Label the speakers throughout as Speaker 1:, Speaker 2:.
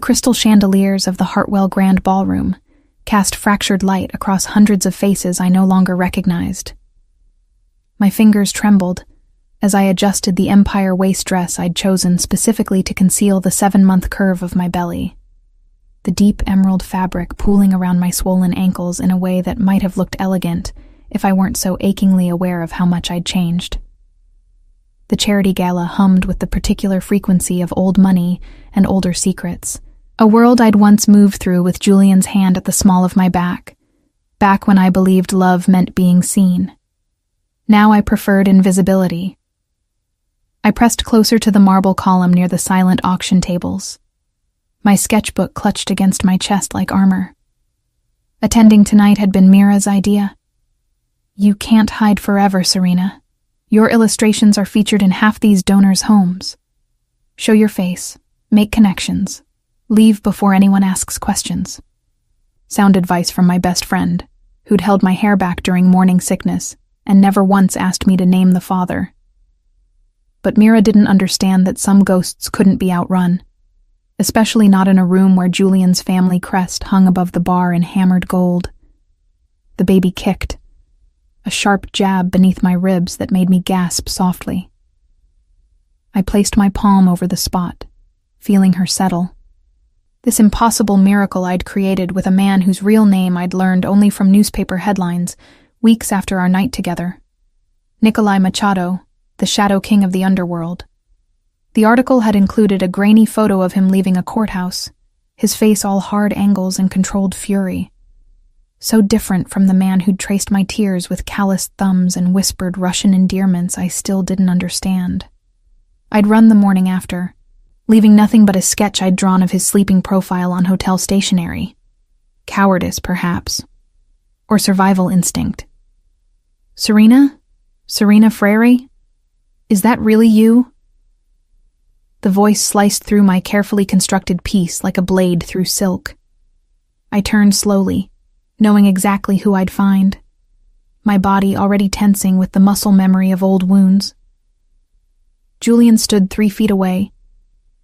Speaker 1: crystal chandeliers of the Hartwell Grand Ballroom cast fractured light across hundreds of faces I no longer recognized. My fingers trembled as I adjusted the empire waist dress I'd chosen specifically to conceal the 7-month curve of my belly, the deep emerald fabric pooling around my swollen ankles in a way that might have looked elegant if I weren't so achingly aware of how much I'd changed. The charity gala hummed with the particular frequency of old money and older secrets, a world I'd once moved through with Julian's hand at the small of my back when I believed love meant being seen. Now I preferred invisibility. I pressed closer to the marble column near the silent auction tables. My sketchbook clutched against my chest like armor. Attending tonight had been Mira's idea. You can't hide forever, Serena. Your illustrations are featured in half these donors' homes. Show your face, make connections, leave before anyone asks questions. Sound advice from my best friend, who'd held my hair back during morning sickness and never once asked me to name the father. But Mira didn't understand that some ghosts couldn't be outrun, especially not in a room where Julian's family crest hung above the bar in hammered gold. The baby kicked, a sharp jab beneath my ribs that made me gasp softly. I placed my palm over the spot, feeling her settle. This impossible miracle I'd created with a man whose real name I'd learned only from newspaper headlines weeks after our night together. Nikolai Machado, the Shadow King of the Underworld. The article had included a grainy photo of him leaving a courthouse, his face all hard angles and controlled fury. So different from the man who'd traced my tears with calloused thumbs and whispered Russian endearments I still didn't understand. I'd run the morning after, leaving nothing but a sketch I'd drawn of his sleeping profile on hotel stationery. Cowardice, perhaps. Or survival instinct. Serena? Serena Frere? Is that really you? The voice sliced through my carefully constructed piece like a blade through silk. I turned slowly, knowing exactly who I'd find, my body already tensing with the muscle memory of old wounds. Julian stood 3 feet away,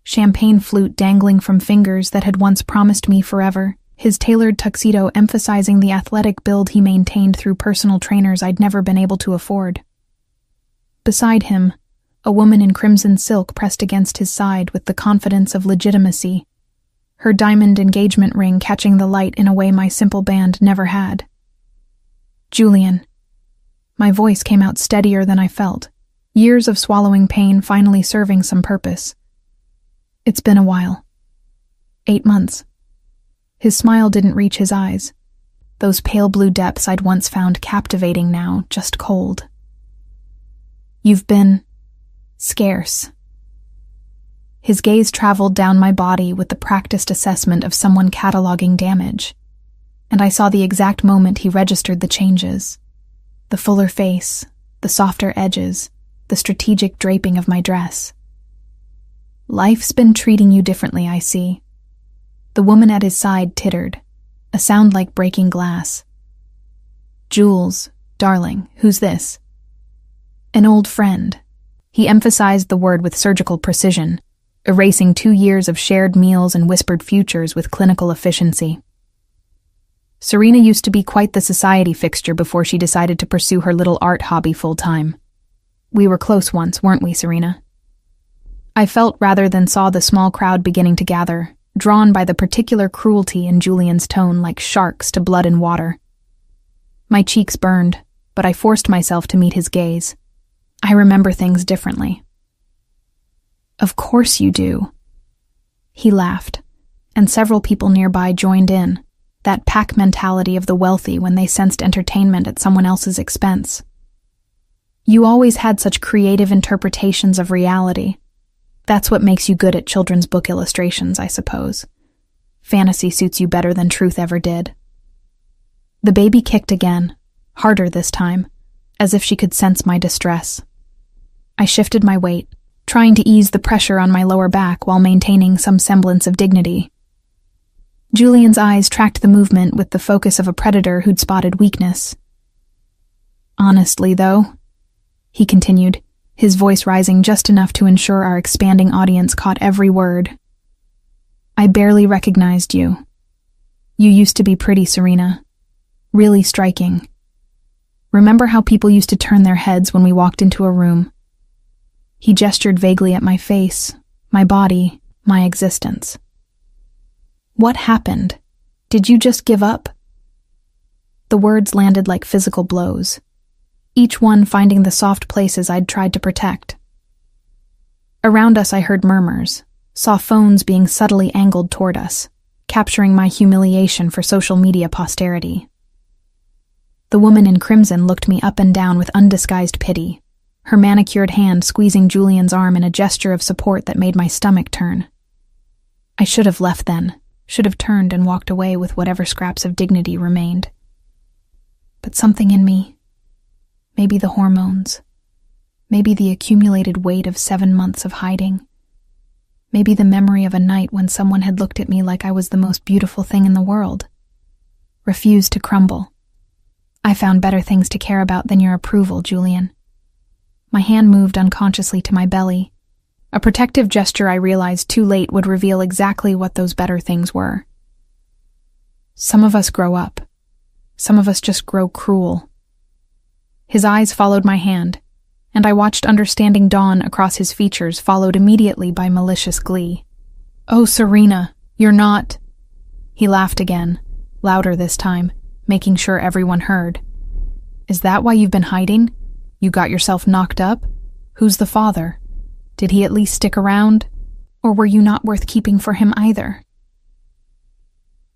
Speaker 1: champagne flute dangling from fingers that had once promised me forever, his tailored tuxedo emphasizing the athletic build he maintained through personal trainers I'd never been able to afford. Beside him, a woman in crimson silk pressed against his side with the confidence of legitimacy, her diamond engagement ring catching the light in a way my simple band never had. Julian. My voice came out steadier than I felt, years of swallowing pain finally serving some purpose. It's been a while. 8 months. His smile didn't reach his eyes. Those pale blue depths I'd once found captivating now, just cold. You've been scarce. His gaze traveled down my body with the practiced assessment of someone cataloging damage, and I saw the exact moment he registered the changes. The fuller face, the softer edges, the strategic draping of my dress. Life's been treating you differently, I see. The woman at his side tittered, a sound like breaking glass. Jules, darling, who's this? An old friend. He emphasized the word with surgical precision, erasing 2 years of shared meals and whispered futures with clinical efficiency. Serena used to be quite the society fixture before she decided to pursue her little art hobby full-time. We were close once, weren't we, Serena? I felt rather than saw the small crowd beginning to gather, drawn by the particular cruelty in Julian's tone like sharks to blood and water. My cheeks burned, but I forced myself to meet his gaze. I remember things differently. Of course you do. He laughed, and several people nearby joined in, that pack mentality of the wealthy when they sensed entertainment at someone else's expense. You always had such creative interpretations of reality. That's what makes you good at children's book illustrations, I suppose. Fantasy suits you better than truth ever did. The baby kicked again, harder this time, as if she could sense my distress. I shifted my weight, trying to ease the pressure on my lower back while maintaining some semblance of dignity. Julian's eyes tracked the movement with the focus of a predator who'd spotted weakness. Honestly, though, he continued, his voice rising just enough to ensure our expanding audience caught every word. I barely recognized you. You used to be pretty, Serena. Really striking. Remember how people used to turn their heads when we walked into a room? He gestured vaguely at my face, my body, my existence. What happened? Did you just give up? The words landed like physical blows, each one finding the soft places I'd tried to protect. Around us I heard murmurs, saw phones being subtly angled toward us, capturing my humiliation for social media posterity. The woman in crimson looked me up and down with undisguised pity, her manicured hand squeezing Julian's arm in a gesture of support that made my stomach turn. I should have left then, should have turned and walked away with whatever scraps of dignity remained. But something in me, maybe the hormones, maybe the accumulated weight of 7 months of hiding, maybe the memory of a night when someone had looked at me like I was the most beautiful thing in the world, refused to crumble. I found better things to care about than your approval, Julian. My hand moved unconsciously to my belly, a protective gesture I realized too late would reveal exactly what those better things were. Some of us grow up. Some of us just grow cruel. His eyes followed my hand, and I watched understanding dawn across his features, followed immediately by malicious glee. Oh, Serena, you're not... He laughed again, louder this time, making sure everyone heard. Is that why you've been hiding? You got yourself knocked up? Who's the father? Did he at least stick around? Or were you not worth keeping for him either?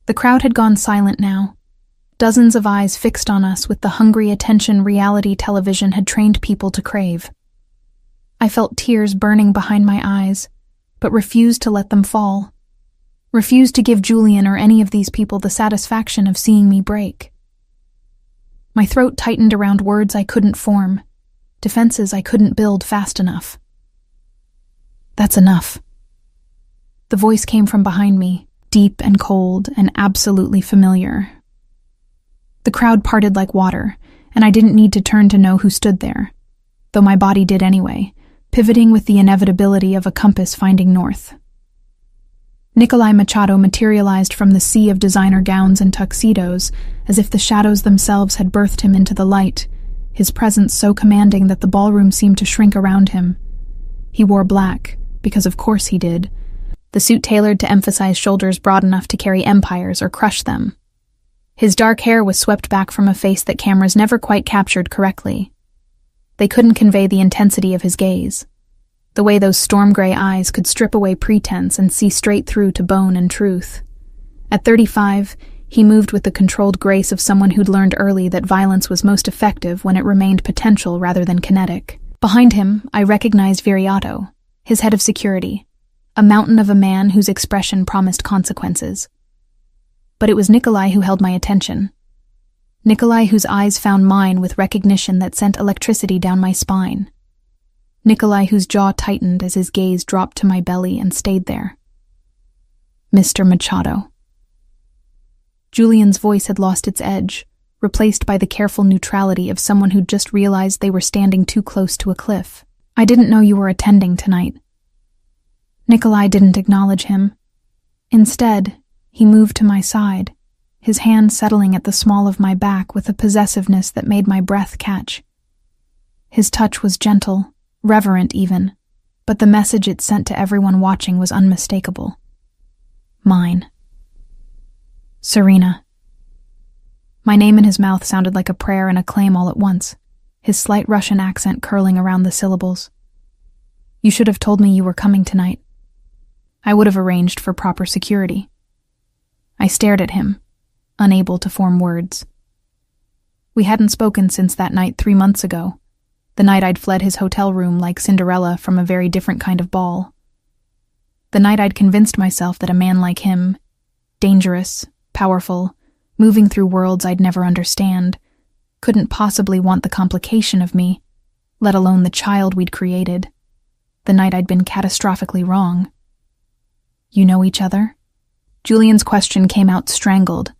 Speaker 1: The crowd had gone silent now. Dozens of eyes fixed on us with the hungry attention reality television had trained people to crave. I felt tears burning behind my eyes, but refused to let them fall. Refused to give Julian or any of these people the satisfaction of seeing me break. My throat tightened around words I couldn't form, defenses I couldn't build fast enough. That's enough. The voice came from behind me, deep and cold and absolutely familiar. The crowd parted like water, and I didn't need to turn to know who stood there, though my body did anyway, pivoting with the inevitability of a compass finding north. Nikolai Machado materialized from the sea of designer gowns and tuxedos, as if the shadows themselves had birthed him into the light, his presence so commanding that the ballroom seemed to shrink around him. He wore black, because of course he did, the suit tailored to emphasize shoulders broad enough to carry empires or crush them. His dark hair was swept back from a face that cameras never quite captured correctly. They couldn't convey the intensity of his gaze, the way those storm-gray eyes could strip away pretense and see straight through to bone and truth. At 35, he moved with the controlled grace of someone who'd learned early that violence was most effective when it remained potential rather than kinetic. Behind him, I recognized Viriato, his head of security, a mountain of a man whose expression promised consequences. But it was Nikolai who held my attention. Nikolai whose eyes found mine with recognition that sent electricity down my spine. Nikolai whose jaw tightened as his gaze dropped to my belly and stayed there. Mr. Machado. Julian's voice had lost its edge, replaced by the careful neutrality of someone who'd just realized they were standing too close to a cliff. I didn't know you were attending tonight. Nikolai didn't acknowledge him. Instead, he moved to my side, his hand settling at the small of my back with a possessiveness that made my breath catch. His touch was gentle, reverent even, but the message it sent to everyone watching was unmistakable. Mine. Serena. My name in his mouth sounded like a prayer and a claim all at once, his slight Russian accent curling around the syllables. You should have told me you were coming tonight. I would have arranged for proper security. I stared at him, unable to form words. We hadn't spoken since that night 3 months ago, the night I'd fled his hotel room like Cinderella from a very different kind of ball. The night I'd convinced myself that a man like him, dangerous, powerful, moving through worlds I'd never understand, couldn't possibly want the complication of me, let alone the child we'd created. The night I'd been catastrophically wrong. You know each other? Julian's question came out strangled,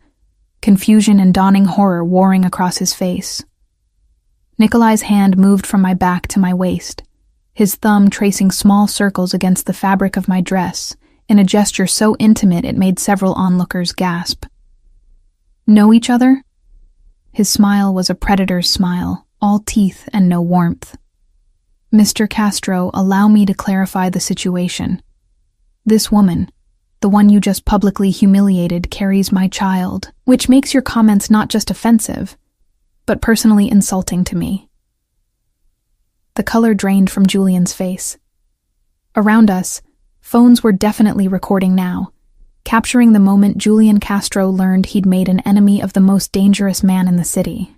Speaker 1: confusion and dawning horror warring across his face. Nikolai's hand moved from my back to my waist, his thumb tracing small circles against the fabric of my dress, in a gesture so intimate it made several onlookers gasp. Know each other? His smile was a predator's smile, all teeth and no warmth. Mr. Castro, allow me to clarify the situation. This woman, the one you just publicly humiliated, carries my child, which makes your comments not just offensive, but personally insulting to me. The color drained from Julian's face. Around us, phones were definitely recording now, capturing the moment Julian Castro learned he'd made an enemy of the most dangerous man in the city.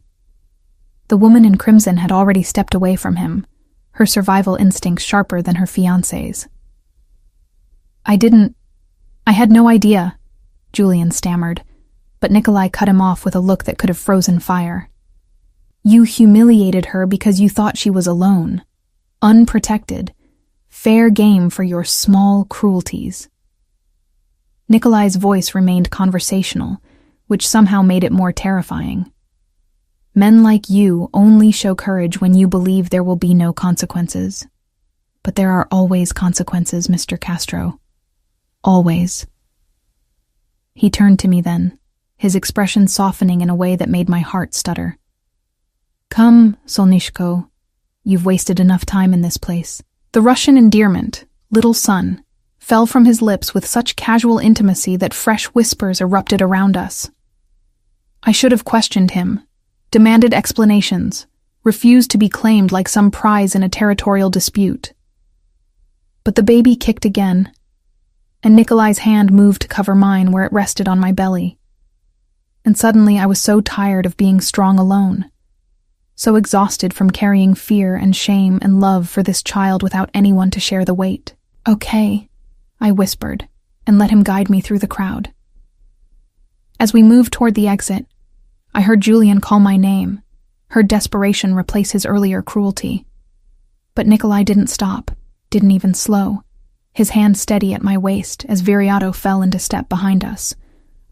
Speaker 1: The woman in crimson had already stepped away from him, her survival instincts sharper than her fiancé's. I had no idea, Julian stammered, but Nikolai cut him off with a look that could have frozen fire. You humiliated her because you thought she was alone, unprotected, fair game for your small cruelties. Nikolai's voice remained conversational, which somehow made it more terrifying. Men like you only show courage when you believe there will be no consequences. But there are always consequences, Mr. Castro. Always. He turned to me then, his expression softening in a way that made my heart stutter. Come, Solnishko. You've wasted enough time in this place. The Russian endearment, little son, fell from his lips with such casual intimacy that fresh whispers erupted around us. I should have questioned him, demanded explanations, refused to be claimed like some prize in a territorial dispute. But the baby kicked again, and Nikolai's hand moved to cover mine where it rested on my belly. And suddenly I was so tired of being strong alone, so exhausted from carrying fear and shame and love for this child without anyone to share the weight. Okay, I whispered, and let him guide me through the crowd. As we moved toward the exit, I heard Julian call my name, heard desperation replace his earlier cruelty. But Nikolai didn't stop, didn't even slow, his hand steady at my waist as Viriato fell into step behind us,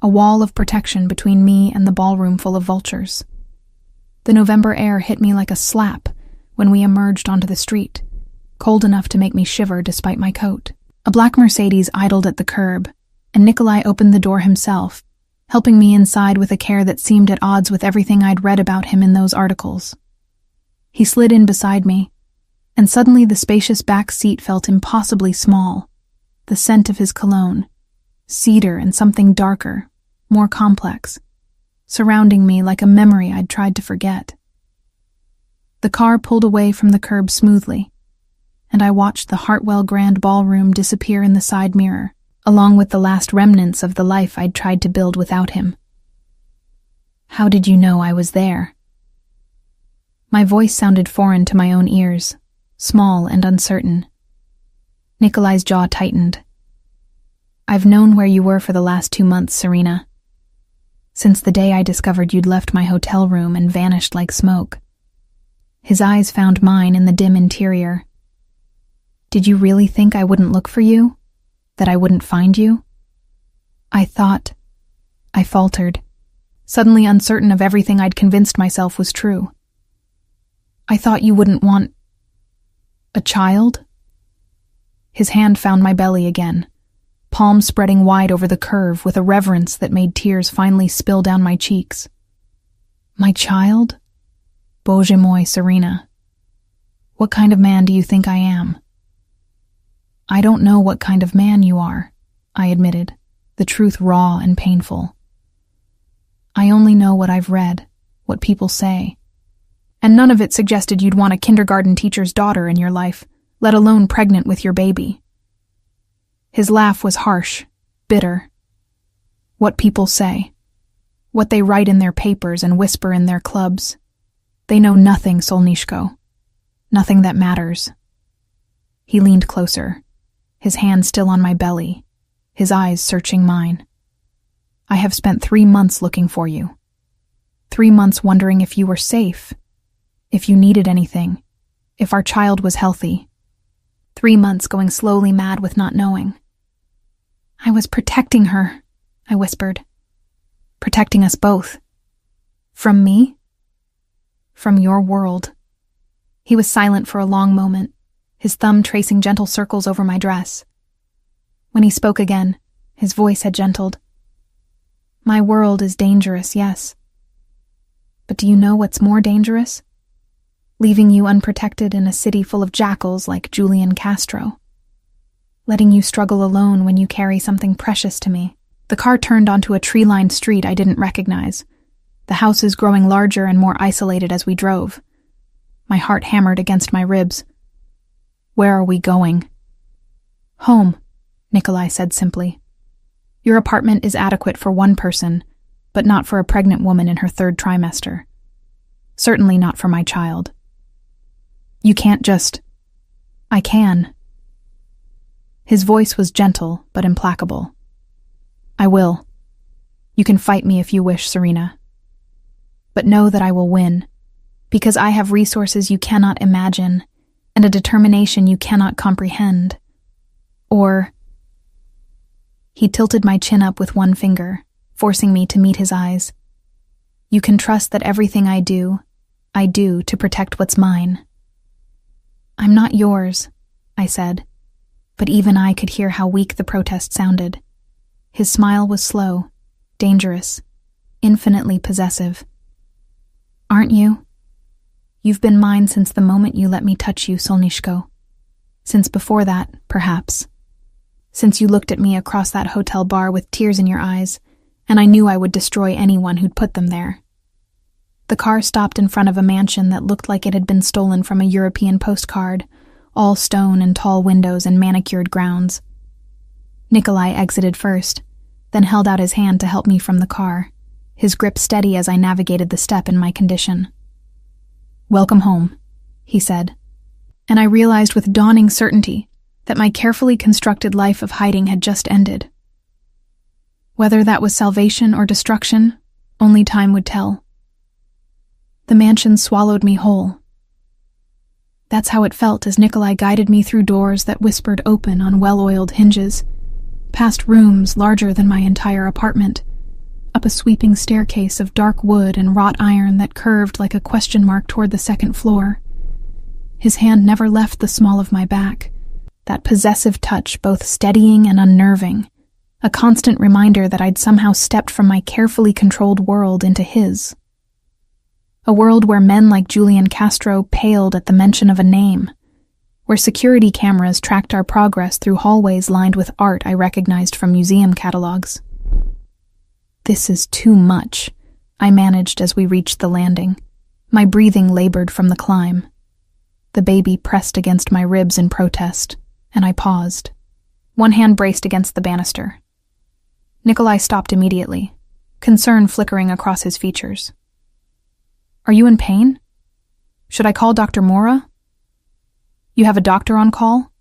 Speaker 1: a wall of protection between me and the ballroom full of vultures. The November air hit me like a slap when we emerged onto the street, cold enough to make me shiver despite my coat. A black Mercedes idled at the curb, and Nikolai opened the door himself, helping me inside with a care that seemed at odds with everything I'd read about him in those articles. He slid in beside me, and suddenly the spacious back seat felt impossibly small, the scent of his cologne, cedar and something darker, more complex, surrounding me like a memory I'd tried to forget. The car pulled away from the curb smoothly, and I watched the Hartwell Grand Ballroom disappear in the side mirror, along with the last remnants of the life I'd tried to build without him. How did you know I was there? My voice sounded foreign to my own ears, small and uncertain. Nikolai's jaw tightened. I've known where you were for the last 2 months, Serena. Since the day I discovered you'd left my hotel room and vanished like smoke. His eyes found mine in the dim interior. Did you really think I wouldn't look for you? That I wouldn't find you? I faltered, suddenly uncertain of everything I'd convinced myself was true. I thought you wouldn't want a child? His hand found my belly again, palm spreading wide over the curve with a reverence that made tears finally spill down my cheeks. My child? Bože moi, Serena. What kind of man do you think I am? I don't know what kind of man you are, I admitted, the truth raw and painful. I only know what I've read, what people say. And none of it suggested you'd want a kindergarten teacher's daughter in your life, let alone pregnant with your baby. His laugh was harsh, bitter. What people say. What they write in their papers and whisper in their clubs. They know nothing, Solnishko. Nothing that matters. He leaned closer, his hand still on my belly, his eyes searching mine. I have spent 3 months looking for you. 3 months wondering if you were safe, if you needed anything, if our child was healthy. 3 months going slowly mad with not knowing. I was protecting her, I whispered. Protecting us both. From me? From your world. He was silent for a long moment, his thumb tracing gentle circles over my dress. When he spoke again, his voice had gentled. My world is dangerous, yes. But do you know what's more dangerous? Leaving you unprotected in a city full of jackals like Julian Castro. Letting you struggle alone when you carry something precious to me. The car turned onto a tree-lined street I didn't recognize, the houses growing larger and more isolated as we drove. My heart hammered against my ribs. Where are we going? Home, Nikolai said simply. Your apartment is adequate for one person, but not for a pregnant woman in her 3rd trimester. Certainly not for my child. You can't just... I can. His voice was gentle but implacable. I will. You can fight me if you wish, Serena. But know that I will win, because I have resources you cannot imagine and a determination you cannot comprehend. Or... He tilted my chin up with one finger, forcing me to meet his eyes. You can trust that everything I do to protect what's mine. I'm not yours, I said, but even I could hear how weak the protest sounded. His smile was slow, dangerous, infinitely possessive. Aren't you? You've been mine since the moment you let me touch you, Solnishko. Since before that, perhaps. Since you looked at me across that hotel bar with tears in your eyes, and I knew I would destroy anyone who'd put them there. The car stopped in front of a mansion that looked like it had been stolen from a European postcard, all stone and tall windows and manicured grounds. Nikolai exited first, then held out his hand to help me from the car, his grip steady as I navigated the step in my condition. Welcome home, he said, and I realized with dawning certainty that my carefully constructed life of hiding had just ended. Whether that was salvation or destruction, only time would tell. The mansion swallowed me whole. That's how it felt as Nikolai guided me through doors that whispered open on well-oiled hinges, past rooms larger than my entire apartment, up a sweeping staircase of dark wood and wrought iron that curved like a question mark toward the 2nd floor. His hand never left the small of my back, that possessive touch both steadying and unnerving, a constant reminder that I'd somehow stepped from my carefully controlled world into his. A world where men like Julian Castro paled at the mention of a name, where security cameras tracked our progress through hallways lined with art I recognized from museum catalogs. This is too much, I managed as we reached the landing. My breathing labored from the climb. The baby pressed against my ribs in protest, and I paused. One hand braced against the banister. Nikolai stopped immediately, concern flickering across his features. Are you in pain? Should I call Dr. Mora? You have a doctor on call?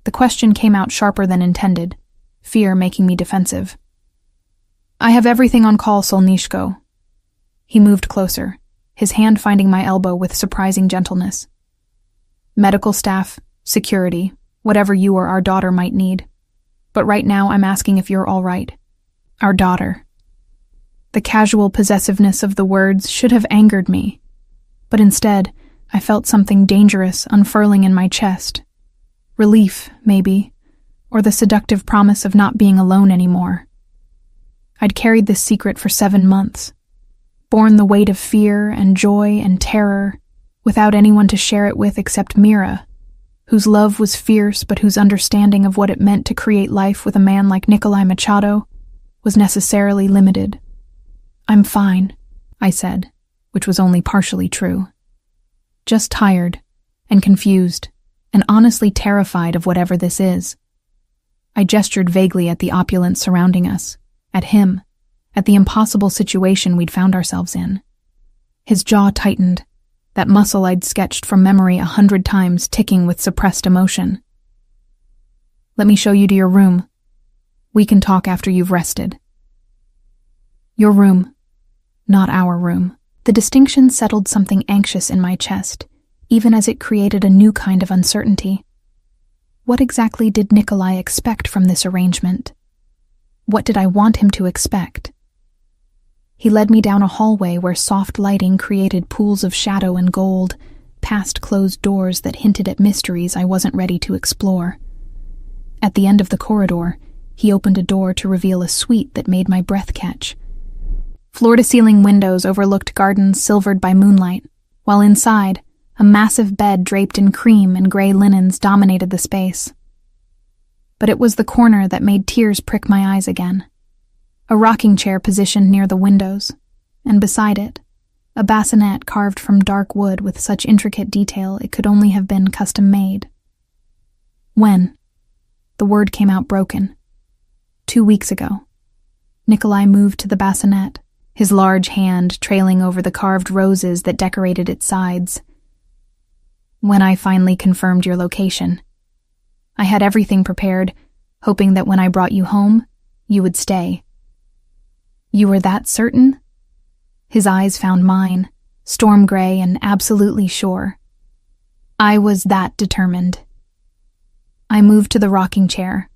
Speaker 1: The question came out sharper than intended, fear making me defensive. I have everything on call, Solnishko. He moved closer, his hand finding my elbow with surprising gentleness. Medical staff, security, whatever you or our daughter might need. But right now I'm asking if you're all right. Our daughter. The casual possessiveness of the words should have angered me, but instead, I felt something dangerous unfurling in my chest. Relief, maybe, or the seductive promise of not being alone anymore. I'd carried this secret for 7 months, borne the weight of fear and joy and terror, without anyone to share it with except Mira, whose love was fierce but whose understanding of what it meant to create life with a man like Nikolai Machado was necessarily limited. I'm fine, I said, which was only partially true. Just tired, and confused, and honestly terrified of whatever this is. I gestured vaguely at the opulence surrounding us, at him, at the impossible situation we'd found ourselves in. His jaw tightened, that muscle I'd sketched from memory 100 times ticking with suppressed emotion. Let me show you to your room. We can talk after you've rested. Your room, not our room. The distinction settled something anxious in my chest, even as it created a new kind of uncertainty. What exactly did Nikolai expect from this arrangement? What did I want him to expect? He led me down a hallway where soft lighting created pools of shadow and gold, past closed doors that hinted at mysteries I wasn't ready to explore. At the end of the corridor, he opened a door to reveal a suite that made my breath catch. Floor-to-ceiling windows overlooked gardens silvered by moonlight, while inside, a massive bed draped in cream and gray linens dominated the space. But it was the corner that made tears prick my eyes again. A rocking chair positioned near the windows, and beside it, a bassinet carved from dark wood with such intricate detail it could only have been custom-made. When? The word came out broken. 2 weeks ago. Nikolai moved to the bassinet, his large hand trailing over the carved roses that decorated its sides. When I finally confirmed your location. I had everything prepared, hoping that when I brought you home, you would stay. You were that certain? His eyes found mine, storm gray and absolutely sure. I was that determined. I moved to the rocking chair,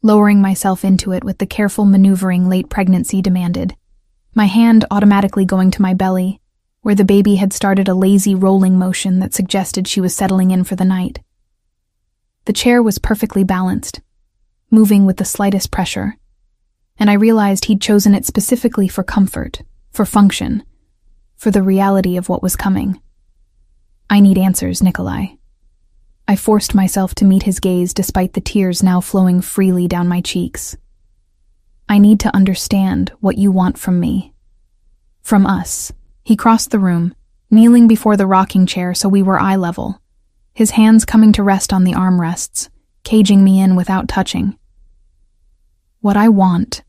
Speaker 1: lowering myself into it with the careful maneuvering late pregnancy demanded, my hand automatically going to my belly, where the baby had started a lazy rolling motion that suggested she was settling in for the night. The chair was perfectly balanced, moving with the slightest pressure, and I realized he'd chosen it specifically for comfort, for function, for the reality of what was coming. I need answers, Nikolai. I forced myself to meet his gaze despite the tears now flowing freely down my cheeks. I need to understand what you want from me. From us. He crossed the room, kneeling before the rocking chair so we were eye level, his hands coming to rest on the armrests, caging me in without touching. What I want,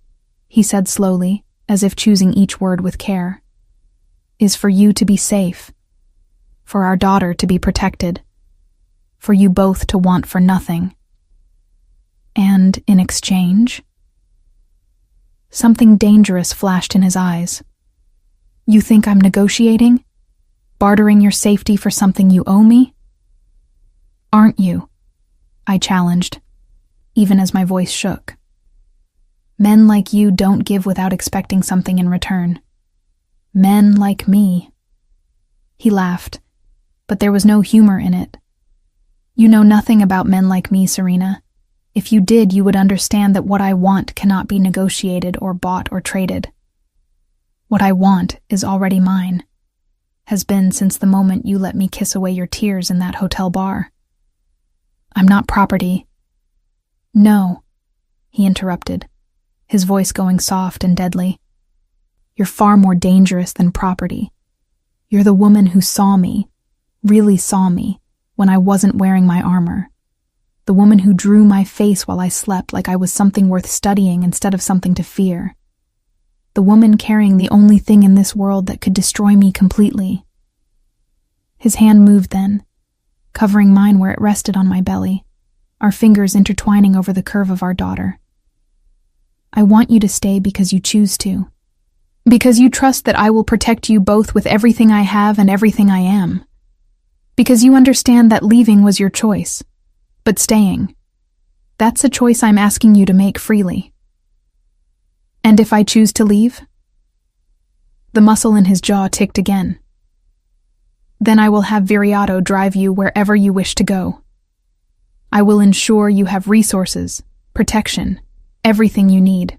Speaker 1: he said slowly, as if choosing each word with care, is for you to be safe, for our daughter to be protected, for you both to want for nothing. And in exchange? Something dangerous flashed in his eyes. You think I'm negotiating? Bartering your safety for something you owe me? Aren't you? I challenged, even as my voice shook. Men like you don't give without expecting something in return. Men like me. He laughed, but there was no humor in it. You know nothing about men like me, Serena. If you did, you would understand that what I want cannot be negotiated or bought or traded. What I want is already mine. Has been since the moment you let me kiss away your tears in that hotel bar. I'm not property. No, he interrupted, his voice going soft and deadly. You're far more dangerous than property. You're the woman who saw me, really saw me, when I wasn't wearing my armor. The woman who drew my face while I slept like I was something worth studying instead of something to fear. The woman carrying the only thing in this world that could destroy me completely. His hand moved then, covering mine where it rested on my belly, our fingers intertwining over the curve of our daughter. I want you to stay because you choose to. Because you trust that I will protect you both with everything I have and everything I am. Because you understand that leaving was your choice. But staying, that's a choice I'm asking you to make freely. And if I choose to leave? The muscle in his jaw ticked again. Then I will have Viriato drive you wherever you wish to go. I will ensure you have resources, protection, everything you need.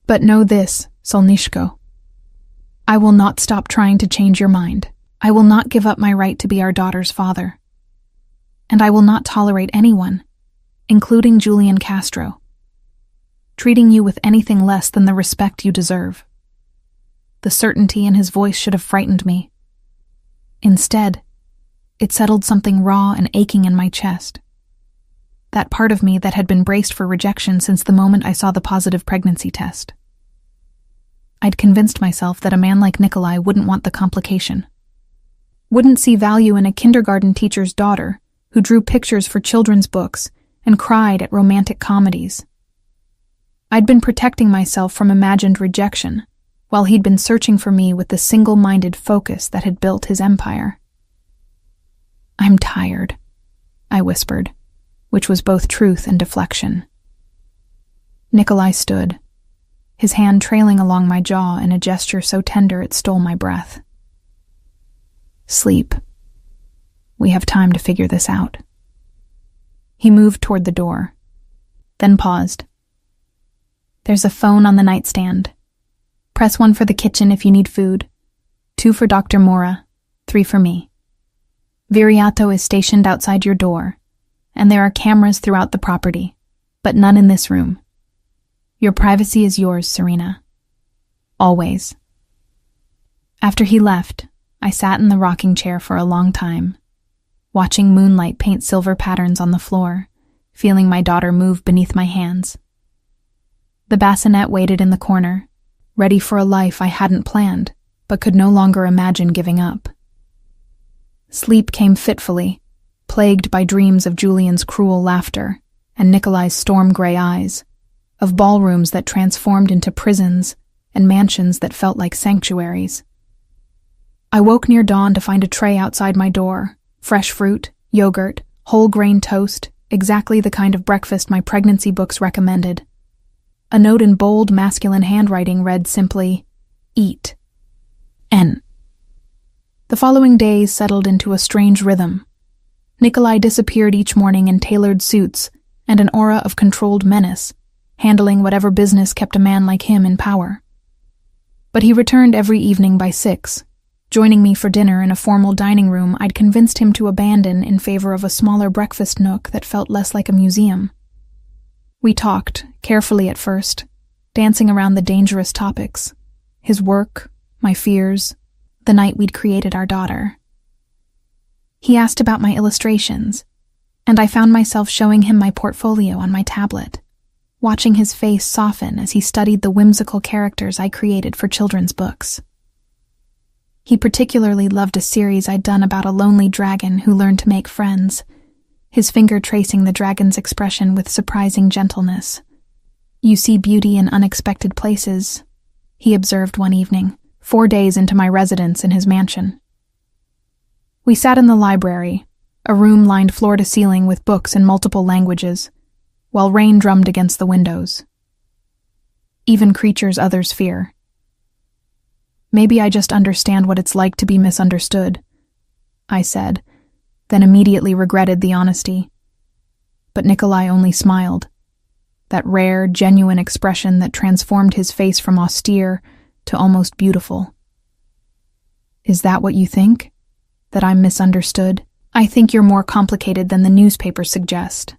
Speaker 1: But know this, Solnishko. I will not stop trying to change your mind. I will not give up my right to be our daughter's father. And I will not tolerate anyone, including Julian Castro, treating you with anything less than the respect you deserve. The certainty in his voice should have frightened me. Instead, it settled something raw and aching in my chest. That part of me that had been braced for rejection since the moment I saw the positive pregnancy test. I'd convinced myself that a man like Nikolai wouldn't want the complication. Wouldn't see value in a kindergarten teacher's daughter who drew pictures for children's books and cried at romantic comedies. I'd been protecting myself from imagined rejection, while he'd been searching for me with the single-minded focus that had built his empire. I'm tired, I whispered, which was both truth and deflection. Nikolai stood, his hand trailing along my jaw in a gesture so tender it stole my breath. Sleep. We have time to figure this out. He moved toward the door, then paused. There's a phone on the nightstand. Press 1 for the kitchen if you need food, 2 for Dr. Mora, 3 for me. Viriato is stationed outside your door, and there are cameras throughout the property, but none in this room. Your privacy is yours, Serena. Always. After he left, I sat in the rocking chair for a long time, watching moonlight paint silver patterns on the floor, feeling my daughter move beneath my hands. The bassinet waited in the corner, ready for a life I hadn't planned, but could no longer imagine giving up. Sleep came fitfully, plagued by dreams of Julian's cruel laughter and Nikolai's storm-gray eyes, of ballrooms that transformed into prisons and mansions that felt like sanctuaries. I woke near dawn to find a tray outside my door, fresh fruit, yogurt, whole-grain toast, exactly the kind of breakfast my pregnancy books recommended. A note in bold, masculine handwriting read simply, "Eat. N." The following days settled into a strange rhythm. Nikolai disappeared each morning in tailored suits and an aura of controlled menace, handling whatever business kept a man like him in power. But he returned every evening by 6, joining me for dinner in a formal dining room I'd convinced him to abandon in favor of a smaller breakfast nook that felt less like a museum. We talked, carefully at first, dancing around the dangerous topics: his work, my fears, the night we'd created our daughter. He asked about my illustrations, and I found myself showing him my portfolio on my tablet, watching his face soften as he studied the whimsical characters I created for children's books. He particularly loved a series I'd done about a lonely dragon who learned to make friends, his finger tracing the dragon's expression with surprising gentleness. "You see beauty in unexpected places," he observed one evening, 4 days into my residence in his mansion. We sat in the library, a room lined floor to ceiling with books in multiple languages, while rain drummed against the windows. Even creatures others fear. "Maybe I just understand what it's like to be misunderstood," I said, then immediately regretted the honesty. But Nikolai only smiled, that rare, genuine expression that transformed his face from austere to almost beautiful. "Is that what you think? That I'm misunderstood? I think you're more complicated than the newspapers suggest."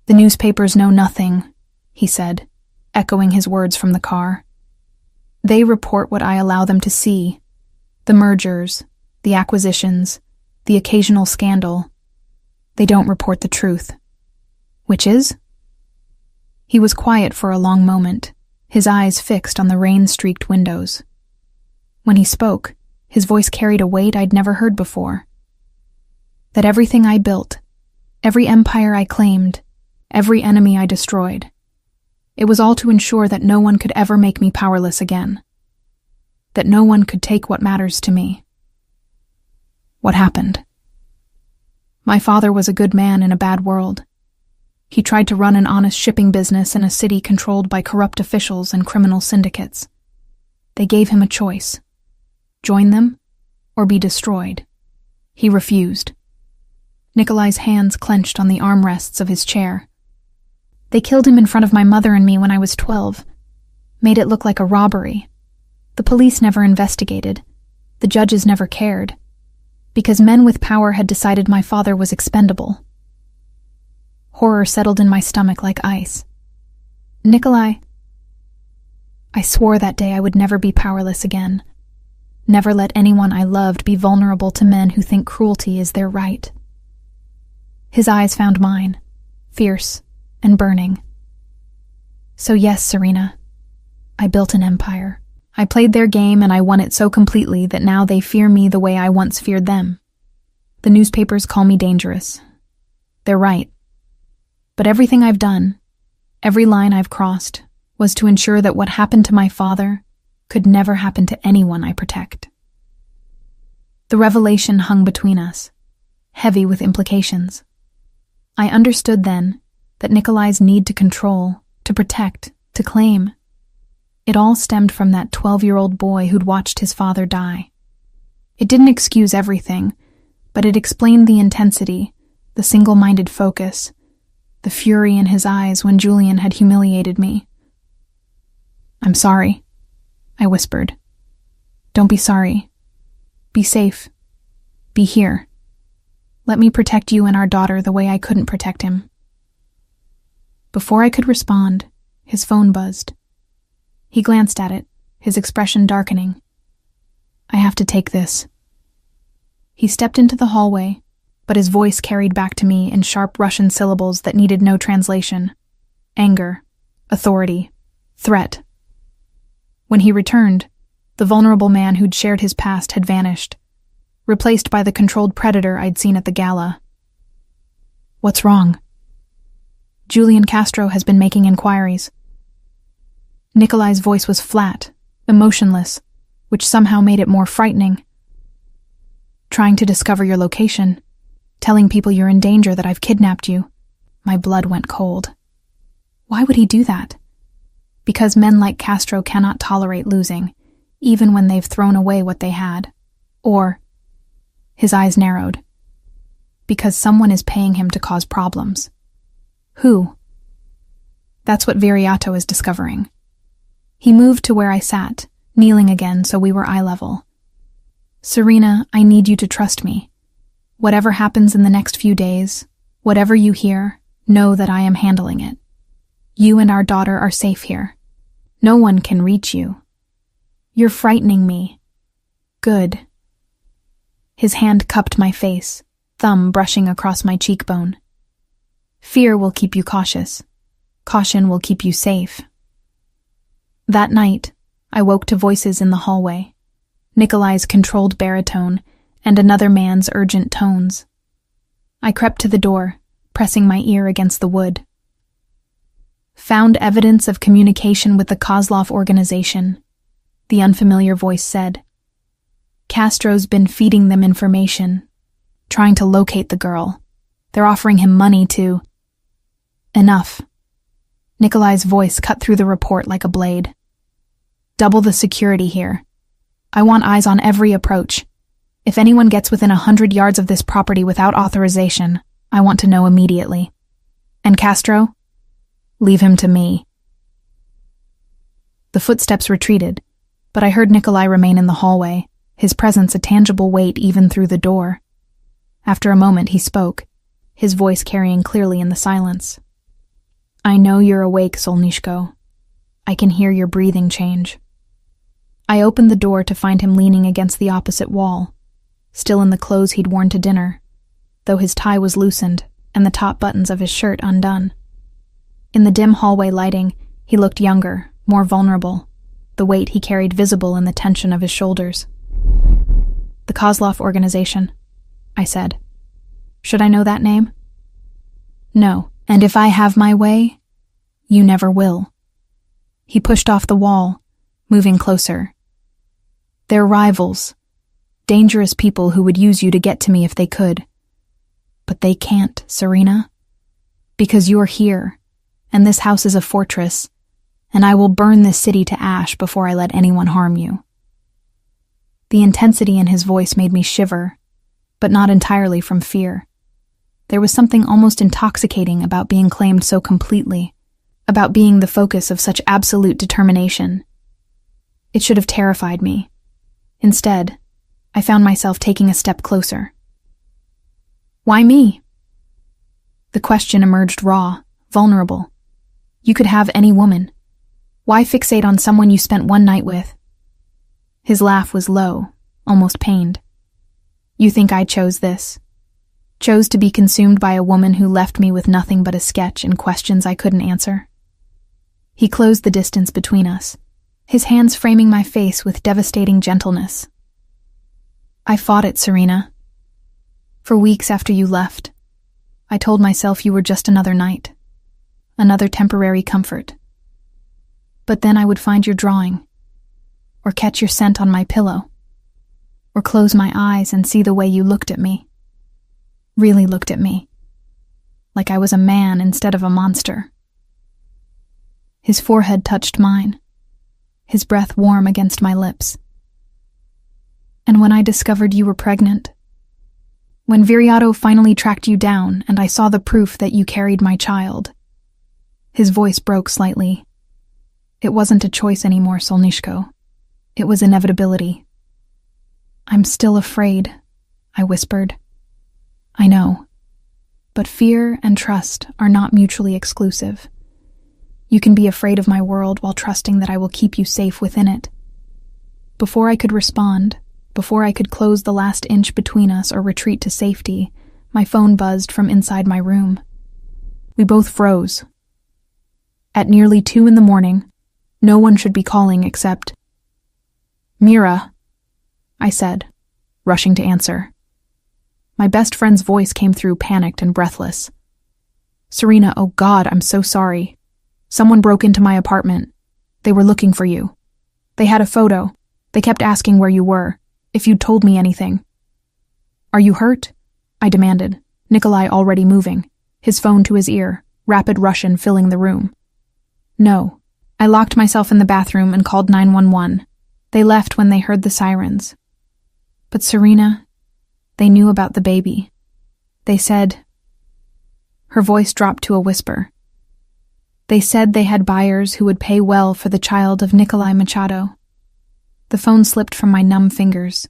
Speaker 1: "The newspapers know nothing," he said, echoing his words from the car. "They report what I allow them to see: the mergers, the acquisitions, the occasional scandal. They don't report the truth." "Which is?" He was quiet for a long moment, his eyes fixed on the rain-streaked windows. When he spoke, his voice carried a weight I'd never heard before. "That everything I built, every empire I claimed, every enemy I destroyed, it was all to ensure that no one could ever make me powerless again. That no one could take what matters to me." "What happened?" "My father was a good man in a bad world. He tried to run an honest shipping business in a city controlled by corrupt officials and criminal syndicates. They gave him a choice: join them or be destroyed. He refused." Nikolai's hands clenched on the armrests of his chair. "They killed him in front of my mother and me when I was 12. Made it look like a robbery. The police never investigated. The judges never cared. Because men with power had decided my father was expendable." Horror settled in my stomach like ice. "Nikolai, I swore that day I would never be powerless again. Never let anyone I loved be vulnerable to men who think cruelty is their right." His eyes found mine, fierce and burning. "So yes, Serena, I built an empire. I played their game and I won it so completely that now they fear me the way I once feared them. The newspapers call me dangerous. They're right. But everything I've done, every line I've crossed, was to ensure that what happened to my father could never happen to anyone I protect." The revelation hung between us, heavy with implications. I understood then that Nikolai's need to control, to protect, to claim, it all stemmed from that 12-year-old boy who'd watched his father die. It didn't excuse everything, but it explained the intensity, the single-minded focus, the fury in his eyes when Julian had humiliated me. "I'm sorry," I whispered. "Don't be sorry. Be safe. Be here. Let me protect you and our daughter the way I couldn't protect him." Before I could respond, his phone buzzed. He glanced at it, his expression darkening. "I have to take this." He stepped into the hallway, but his voice carried back to me in sharp Russian syllables that needed no translation. Anger, authority, threat. When he returned, the vulnerable man who'd shared his past had vanished, replaced by the controlled predator I'd seen at the gala. "What's wrong?" "Julian Castro has been making inquiries." Nikolai's voice was flat, emotionless, which somehow made it more frightening. "Trying to discover your location, telling people you're in danger, that I've kidnapped you." My blood went cold. Why would he do that? Because men like Castro cannot tolerate losing, even when they've thrown away what they had. Or, his eyes narrowed, because someone is paying him to cause problems. Who? That's what Viriato is discovering. He moved to where I sat, kneeling again so we were eye level. "Serena, I need you to trust me. Whatever happens in the next few days, whatever you hear, know that I am handling it. You and our daughter are safe here. No one can reach you. You're frightening me." "Good." His hand cupped my face, thumb brushing across my cheekbone. "Fear will keep you cautious. Caution will keep you safe." That night, I woke to voices in the hallway, Nikolai's controlled baritone and another man's urgent tones. I crept to the door, pressing my ear against the wood. "Found evidence of communication with the Kozlov organization," the unfamiliar voice said. "Castro's been feeding them information, trying to locate the girl. They're offering him money to—" "Enough." Nikolai's voice cut through the report like a blade. "Double the security here. I want eyes on every approach. If anyone gets within 100 yards of this property without authorization, I want to know immediately. And Castro? Leave him to me." The footsteps retreated, but I heard Nikolai remain in the hallway, his presence a tangible weight even through the door. After a moment he spoke, his voice carrying clearly in the silence. "I know you're awake, Solnishko. I can hear your breathing change." I opened the door to find him leaning against the opposite wall, still in the clothes he'd worn to dinner, though his tie was loosened and the top buttons of his shirt undone. In the dim hallway lighting, he looked younger, more vulnerable, the weight he carried visible in the tension of his shoulders. "The Kozlov organization," I said. "Should I know that name?" "No, and if I have my way, you never will." He pushed off the wall, moving closer. "They're rivals, dangerous people who would use you to get to me if they could. But they can't, Serena. Because you're here, and this house is a fortress, and I will burn this city to ash before I let anyone harm you." The intensity in his voice made me shiver, but not entirely from fear. There was something almost intoxicating about being claimed so completely, about being the focus of such absolute determination. It should have terrified me. Instead, I found myself taking a step closer. "Why me?" The question emerged raw, vulnerable. You could have any woman. Why fixate on someone you spent one night with? His laugh was low, almost pained. "You think I chose this? Chose to be consumed by a woman who left me with nothing but a sketch and questions I couldn't answer?" He closed the distance between us, his hands framing my face with devastating gentleness. "I fought it, Serena. For weeks after you left, I told myself you were just another night, another temporary comfort. But then I would find your drawing, or catch your scent on my pillow, or close my eyes and see the way you looked at me. Really looked at me. Like I was a man instead of a monster." His forehead touched mine, his breath warm against my lips. "And when I discovered you were pregnant, When Viriato finally tracked you down and I saw the proof that you carried my child. His voice broke slightly. It wasn't a choice anymore, Solnishko. It was inevitability. I'm still afraid, I whispered. I know. But fear and trust are not mutually exclusive. You can be afraid of my world while trusting that I will keep you safe within it. Before I could respond, before I could close the last inch between us or retreat to safety, my phone buzzed from inside my room. We both froze. At nearly 2 a.m, no one should be calling except... Mira, I said, rushing to answer. My best friend's voice came through panicked and breathless. Serena, oh God, I'm so sorry. Someone broke into my apartment. They were looking for you. They had a photo. They kept asking where you were, if you'd told me anything. Are you hurt? I demanded, Nikolai already moving, his phone to his ear, rapid Russian filling the room. No. I locked myself in the bathroom and called 911. They left when they heard the sirens. But Serena, they knew about the baby. They said... Her voice dropped to a whisper. They said they had buyers who would pay well for the child of Nikolai Machado. The phone slipped from my numb fingers.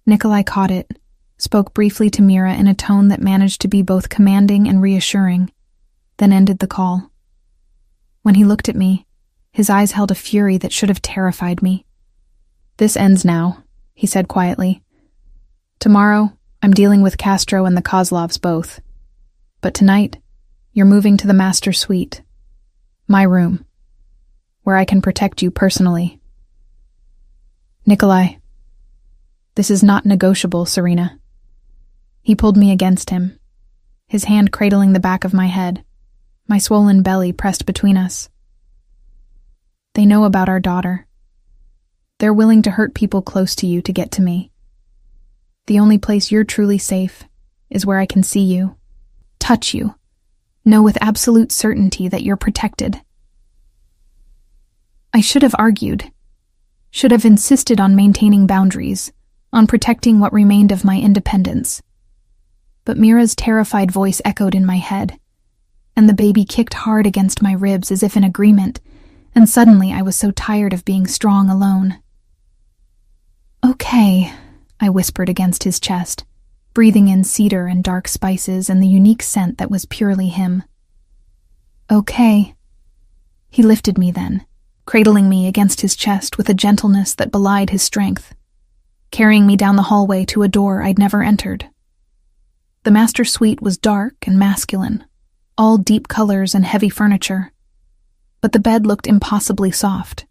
Speaker 1: Nikolai caught it, spoke briefly to Mira in a tone that managed to be both commanding and reassuring, then ended the call. When he looked at me, his eyes held a fury that should have terrified me. This ends now, he said quietly. Tomorrow, I'm dealing with Castro and the Kozlovs both. But tonight, you're moving to the master suite. My room, where I can protect you personally. Nikolai, this is not negotiable, Serena. He pulled me against him, his hand cradling the back of my head, my swollen belly pressed between us. They know about our daughter. They're willing to hurt people close to you to get to me. The only place you're truly safe is where I can see you, touch you, know with absolute certainty that you're protected. I should have argued, should have insisted on maintaining boundaries, on protecting what remained of my independence. But Mira's terrified voice echoed in my head, and the baby kicked hard against my ribs as if in agreement, and suddenly I was so tired of being strong alone. Okay, I whispered against his chest, breathing in cedar and dark spices and the unique scent that was purely him. Okay. He lifted me then, cradling me against his chest with a gentleness that belied his strength, carrying me down the hallway to a door I'd never entered. The master suite was dark and masculine, all deep colors and heavy furniture, but the bed looked impossibly soft,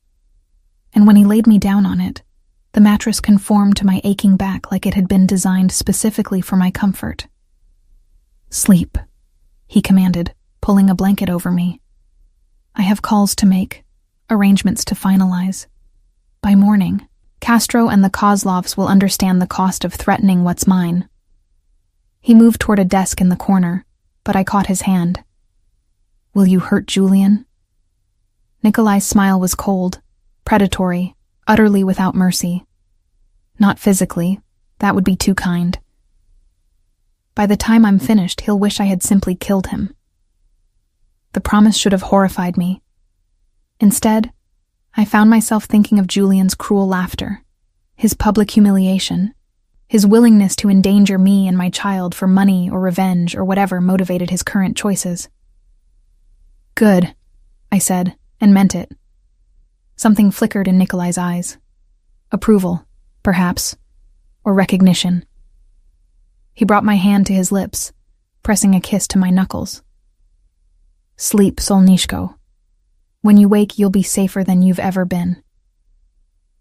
Speaker 1: and when he laid me down on it, the mattress conformed to my aching back like it had been designed specifically for my comfort. Sleep, he commanded, pulling a blanket over me. I have calls to make, arrangements to finalize. By morning, Castro and the Kozlovs will understand the cost of threatening what's mine. He moved toward a desk in the corner, but I caught his hand. Will you hurt Julian? Nikolai's smile was cold, predatory, utterly without mercy. Not physically, that would be too kind. By the time I'm finished, he'll wish I had simply killed him. The promise should have horrified me. Instead, I found myself thinking of Julian's cruel laughter, his public humiliation, his willingness to endanger me and my child for money or revenge or whatever motivated his current choices. Good, I said, and meant it. Something flickered in Nikolai's eyes. Approval, perhaps, or recognition. He brought my hand to his lips, pressing a kiss to my knuckles. Sleep, Solnishko. When you wake, you'll be safer than you've ever been.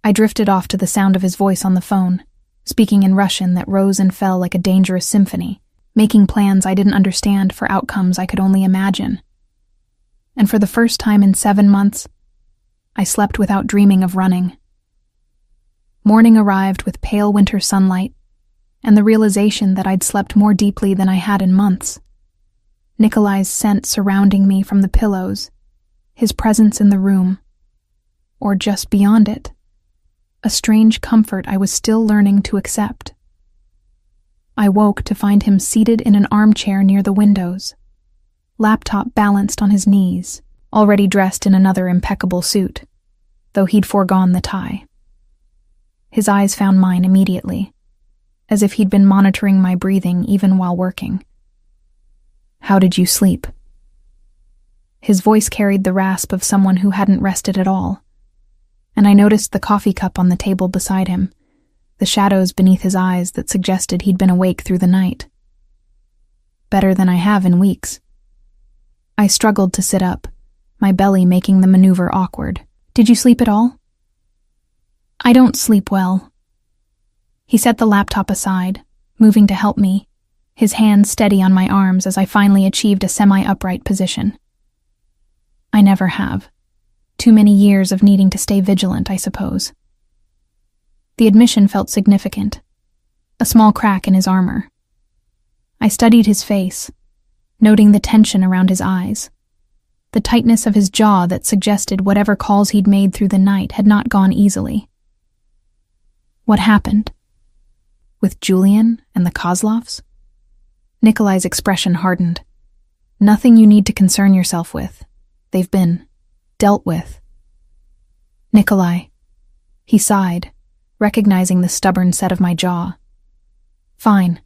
Speaker 1: I drifted off to the sound of his voice on the phone, speaking in Russian that rose and fell like a dangerous symphony, making plans I didn't understand for outcomes I could only imagine. And for the first time in 7 months, I slept without dreaming of running. Morning arrived with pale winter sunlight, and the realization that I'd slept more deeply than I had in months. Nikolai's scent surrounding me from the pillows, his presence in the room, or just beyond it, a strange comfort I was still learning to accept. I woke to find him seated in an armchair near the windows, laptop balanced on his knees, already dressed in another impeccable suit, though he'd foregone the tie. His eyes found mine immediately, as if he'd been monitoring my breathing even while working. "How did you sleep?" His voice carried the rasp of someone who hadn't rested at all, and I noticed the coffee cup on the table beside him, the shadows beneath his eyes that suggested he'd been awake through the night. "Better than I have in weeks." I struggled to sit up, my belly making the maneuver awkward. "Did you sleep at all?" "I don't sleep well." He set the laptop aside, moving to help me, his hands steady on my arms as I finally achieved a semi-upright position. "I never have. Too many years of needing to stay vigilant, I suppose." The admission felt significant, a small crack in his armor. I studied his face, noting the tension around his eyes, the tightness of his jaw that suggested whatever calls he'd made through the night had not gone easily. "What happened? With Julian and the Kozlovs?" Nikolai's expression hardened. "Nothing you need to concern yourself with. They've been dealt with." "Nikolai," he sighed, recognizing the stubborn set of my jaw. "Fine.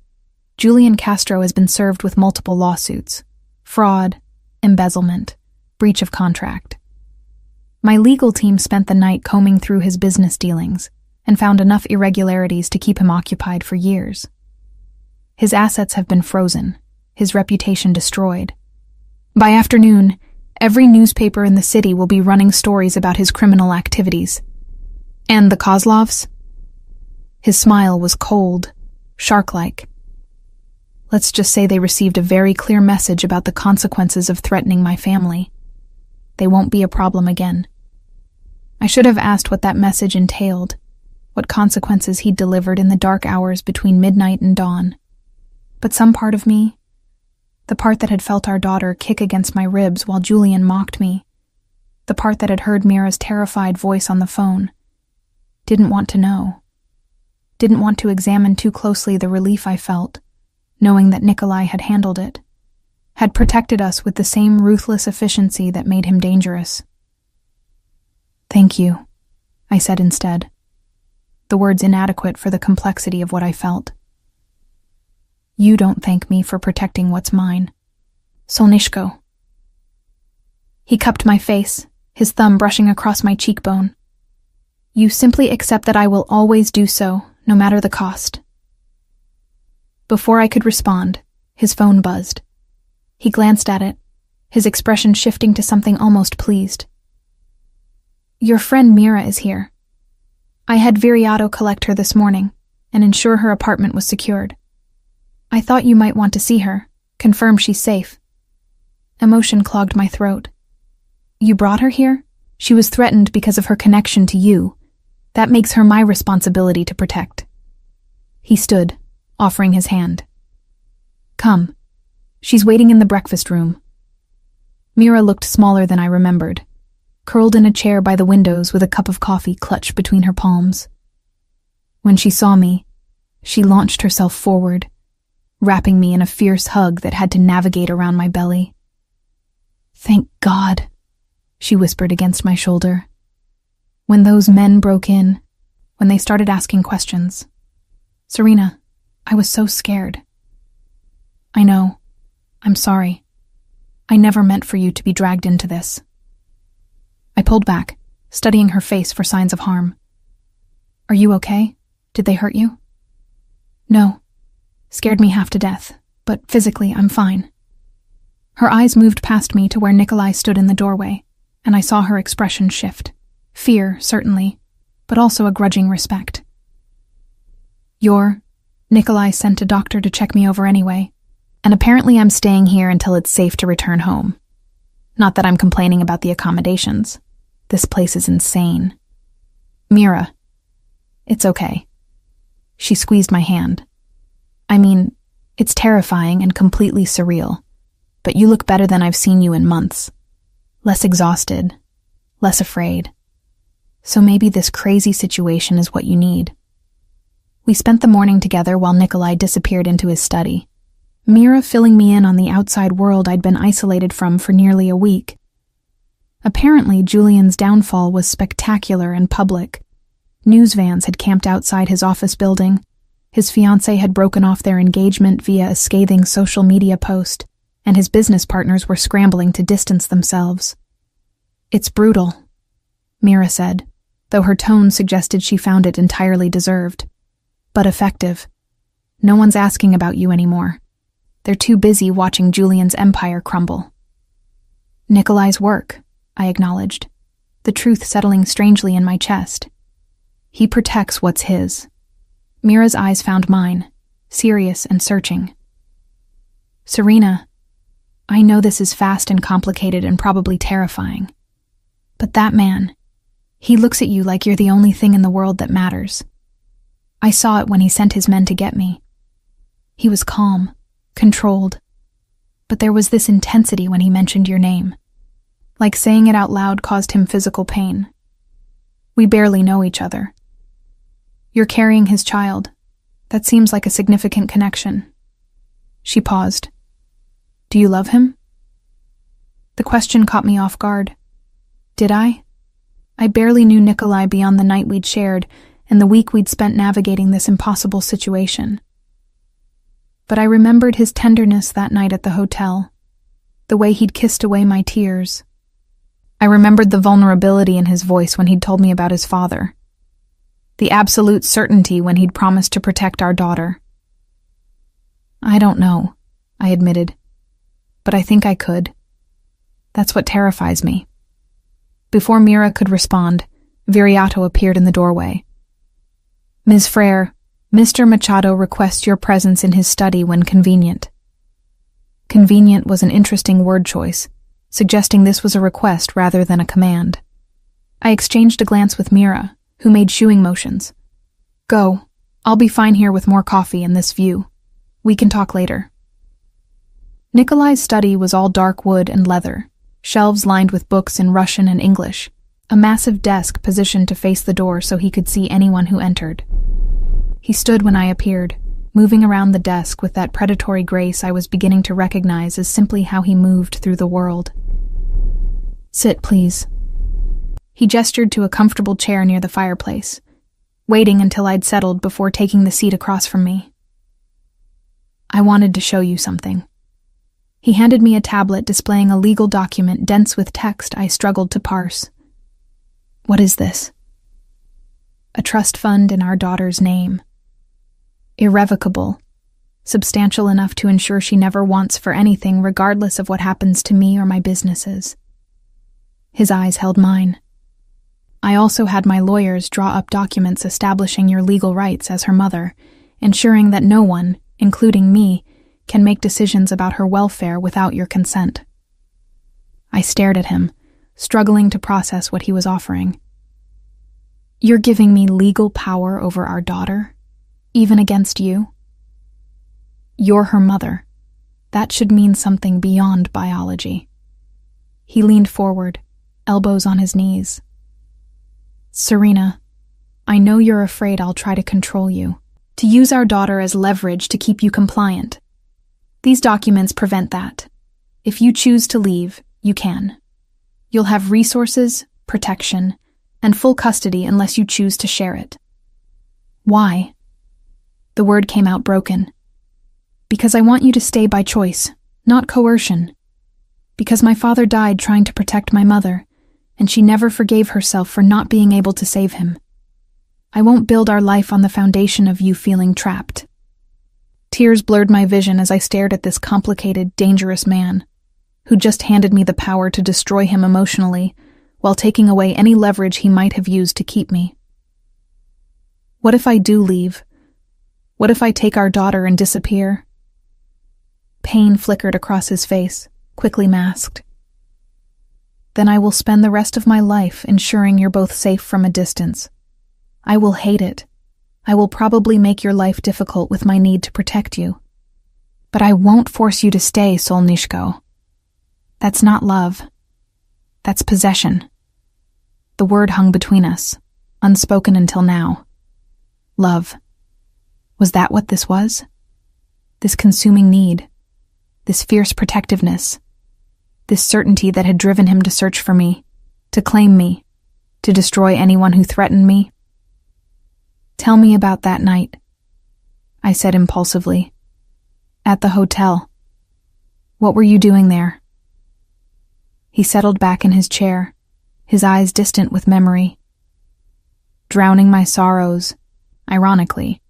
Speaker 1: Julian Castro has been served with multiple lawsuits. Fraud, embezzlement, breach of contract. My legal team spent the night combing through his business dealings and found enough irregularities to keep him occupied for years. His assets have been frozen, his reputation destroyed. By afternoon, every newspaper in the city will be running stories about his criminal activities. And the Kozlovs?" His smile was cold, shark-like. "Let's just say they received a very clear message about the consequences of threatening my family. They won't be a problem again." I should have asked what that message entailed, what consequences he'd delivered in the dark hours between midnight and dawn. But some part of me, the part that had felt our daughter kick against my ribs while Julian mocked me, the part that had heard Mira's terrified voice on the phone, didn't want to know. Didn't want to examine too closely the relief I felt, knowing that Nikolai had handled it, had protected us with the same ruthless efficiency that made him dangerous. "Thank you," I said instead, the words inadequate for the complexity of what I felt. "You don't thank me for protecting what's mine. Solnishko." He cupped my face, his thumb brushing across my cheekbone. "You simply accept that I will always do so, no matter the cost." Before I could respond, his phone buzzed. He glanced at it, his expression shifting to something almost pleased. "Your friend Mira is here. I had Viriato collect her this morning and ensure her apartment was secured. I thought you might want to see her, confirm she's safe." Emotion clogged my throat. "You brought her here? She was threatened because of her connection to you. That makes her my responsibility to protect." He stood, offering his hand. "Come. She's waiting in the breakfast room." Mira looked smaller than I remembered, curled in a chair by the windows with a cup of coffee clutched between her palms. When she saw me, she launched herself forward, wrapping me in a fierce hug that had to navigate around my belly. "Thank God," she whispered against my shoulder. "When those men broke in, when they started asking questions, Serena, I was so scared." "I know. I'm sorry. I never meant for you to be dragged into this." I pulled back, studying her face for signs of harm. "Are you okay? Did they hurt you?" "No. Scared me half to death, but physically I'm fine." Her eyes moved past me to where Nikolai stood in the doorway, and I saw her expression shift. Fear, certainly, but also a grudging respect. Nikolai sent a doctor to check me over anyway, and apparently I'm staying here until it's safe to return home. Not that I'm complaining about the accommodations. This place is insane." "Mira, it's okay." She squeezed my hand. "I mean, it's terrifying and completely surreal, but you look better than I've seen you in months. Less exhausted, less afraid. So maybe this crazy situation is what you need." We spent the morning together while Nikolai disappeared into his study, Mira filling me in on the outside world I'd been isolated from for nearly a week. Apparently, Julian's downfall was spectacular and public. News vans had camped outside his office building. His fiancée had broken off their engagement via a scathing social media post, and his business partners were scrambling to distance themselves. "It's brutal," Mira said, though her tone suggested she found it entirely deserved. "But effective. No one's asking about you anymore. They're too busy watching Julian's empire crumble." "Nikolai's work," I acknowledged, the truth settling strangely in my chest. "He protects what's his." Mira's eyes found mine, serious and searching. "Serena, I know this is fast and complicated and probably terrifying. But that man, he looks at you like you're the only thing in the world that matters. I saw it when he sent his men to get me. He was calm, controlled, but there was this intensity when he mentioned your name. Like saying it out loud caused him physical pain. We barely know each other. You're carrying his child. That seems like a significant connection." She paused. "Do you love him?" The question caught me off guard. Did I? I barely knew Nikolai beyond the night we'd shared and the week we'd spent navigating this impossible situation. But I remembered his tenderness that night at the hotel, the way he'd kissed away my tears. I remembered the vulnerability in his voice when he'd told me about his father, the absolute certainty when he'd promised to protect our daughter. "I don't know," I admitted, "but I think I could. That's what terrifies me." Before Mira could respond, Viriato appeared in the doorway. "Ms. Frere, Mr. Machado requests your presence in his study when convenient." Convenient was an interesting word choice, suggesting this was a request rather than a command. I exchanged a glance with Mira, who made shooing motions. "Go. I'll be fine here with more coffee and this view. We can talk later." Nikolai's study was all dark wood and leather, shelves lined with books in Russian and English, a massive desk positioned to face the door so he could see anyone who entered. He stood when I appeared, moving around the desk with that predatory grace I was beginning to recognize as simply how he moved through the world. "Sit, please." He gestured to a comfortable chair near the fireplace, waiting until I'd settled before taking the seat across from me. "I wanted to show you something." He handed me a tablet displaying a legal document dense with text I struggled to parse. "What is this?" "A trust fund in our daughter's name. Irrevocable, substantial enough to ensure she never wants for anything regardless of what happens to me or my businesses." His eyes held mine. "I also had my lawyers draw up documents establishing your legal rights as her mother, ensuring that no one, including me, can make decisions about her welfare without your consent." I stared at him, struggling to process what he was offering. "You're giving me legal power over our daughter, even against you?" "You're her mother. That should mean something beyond biology." He leaned forward, elbows on his knees. "Serena, I know you're afraid I'll try to control you, to use our daughter as leverage to keep you compliant. These documents prevent that. If you choose to leave, you can. You'll have resources, protection, and full custody unless you choose to share it." "Why?" The word came out broken. "Because I want you to stay by choice, not coercion. Because my father died trying to protect my mother, and she never forgave herself for not being able to save him. I won't build our life on the foundation of you feeling trapped." Tears blurred my vision as I stared at this complicated, dangerous man, who just handed me the power to destroy him emotionally, while taking away any leverage he might have used to keep me. "What if I do leave? What if I take our daughter and disappear?" Pain flickered across his face, quickly masked. "Then I will spend the rest of my life ensuring you're both safe from a distance. I will hate it. I will probably make your life difficult with my need to protect you. But I won't force you to stay, Solnishko. That's not love. That's possession." The word hung between us, unspoken until now. Love. Was that what this was? This consuming need, this fierce protectiveness, this certainty that had driven him to search for me, to claim me, to destroy anyone who threatened me? Tell me about that night, I said impulsively. At the hotel. What were you doing there? He settled back in his chair, his eyes distant with memory. Drowning my sorrows, ironically.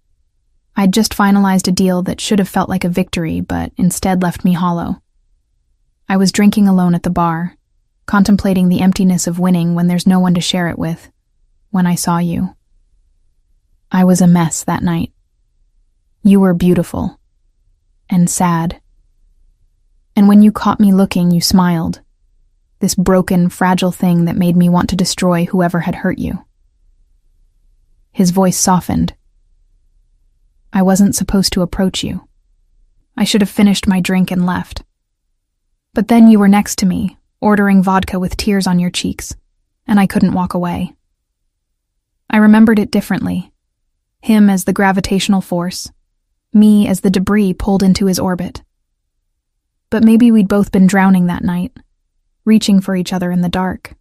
Speaker 1: I'd just finalized a deal that should have felt like a victory, but instead left me hollow. I was drinking alone at the bar, contemplating the emptiness of winning when there's no one to share it with, when I saw you. I was a mess that night. You were beautiful. And sad. And when you caught me looking, you smiled. This broken, fragile thing that made me want to destroy whoever had hurt you. His voice softened. I wasn't supposed to approach you. I should have finished my drink and left. But then you were next to me, ordering vodka with tears on your cheeks, and I couldn't walk away. I remembered it differently. Him as the gravitational force, me as the debris pulled into his orbit. But maybe we'd both been drowning that night, reaching for each other in the dark.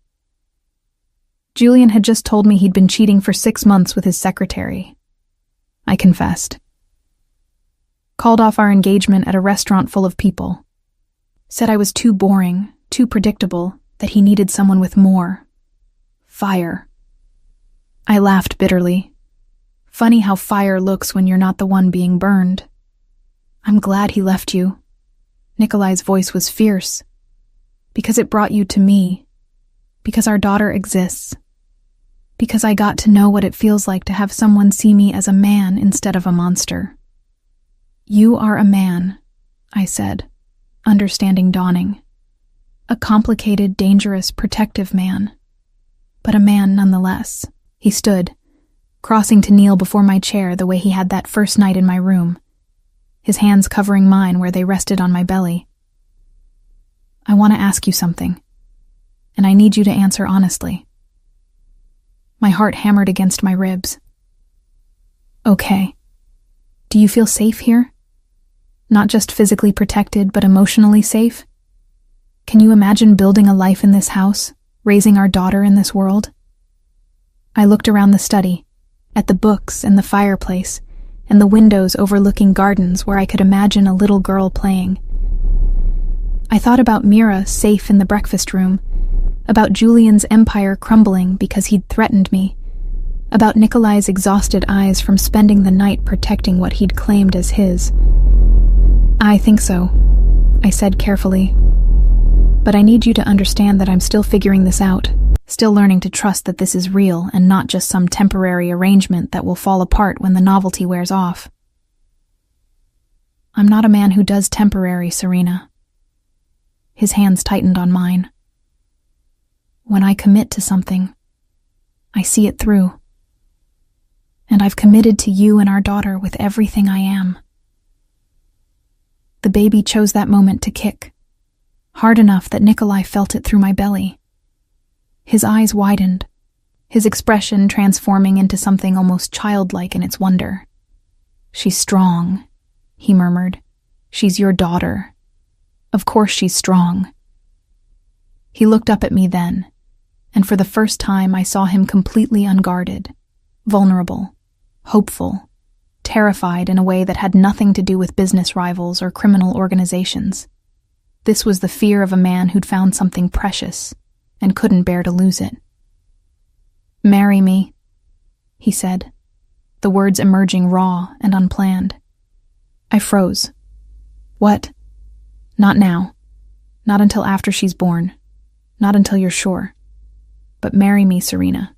Speaker 1: Julian had just told me he'd been cheating for 6 months with his secretary. I confessed. Called off our engagement at a restaurant full of people. Said I was too boring, too predictable, that he needed someone with more. Fire. I laughed bitterly. Funny how fire looks when you're not the one being burned. I'm glad he left you. Nikolai's voice was fierce. Because it brought you to me. Because our daughter exists. Because I got to know what it feels like to have someone see me as a man instead of a monster. You are a man, I said, understanding dawning. A complicated, dangerous, protective man. But a man nonetheless. He stood, crossing to kneel before my chair the way he had that first night in my room, his hands covering mine where they rested on my belly. I want to ask you something, and I need you to answer honestly. My heart hammered against my ribs. Okay. Do you feel safe here? Not just physically protected, but emotionally safe? Can you imagine building a life in this house, raising our daughter in this world? I looked around the study, at the books and the fireplace, and the windows overlooking gardens where I could imagine a little girl playing. I thought about Mira safe in the breakfast room, about Julian's empire crumbling because he'd threatened me, about Nikolai's exhausted eyes from spending the night protecting what he'd claimed as his. I think so, I said carefully. But I need you to understand that I'm still figuring this out, still learning to trust that this is real and not just some temporary arrangement that will fall apart when the novelty wears off. I'm not a man who does temporary, Serena. His hands tightened on mine. When I commit to something, I see it through. And I've committed to you and our daughter with everything I am. The baby chose that moment to kick, hard enough that Nikolai felt it through my belly. His eyes widened, his expression transforming into something almost childlike in its wonder. She's strong, he murmured. She's your daughter. Of course she's strong. He looked up at me then, and for the first time I saw him completely unguarded, vulnerable, hopeful, terrified in a way that had nothing to do with business rivals or criminal organizations. This was the fear of a man who'd found something precious and couldn't bear to lose it. Marry me, he said, the words emerging raw and unplanned. I froze. What? Not now. Not until after she's born. Not until you're sure. But marry me, Serena.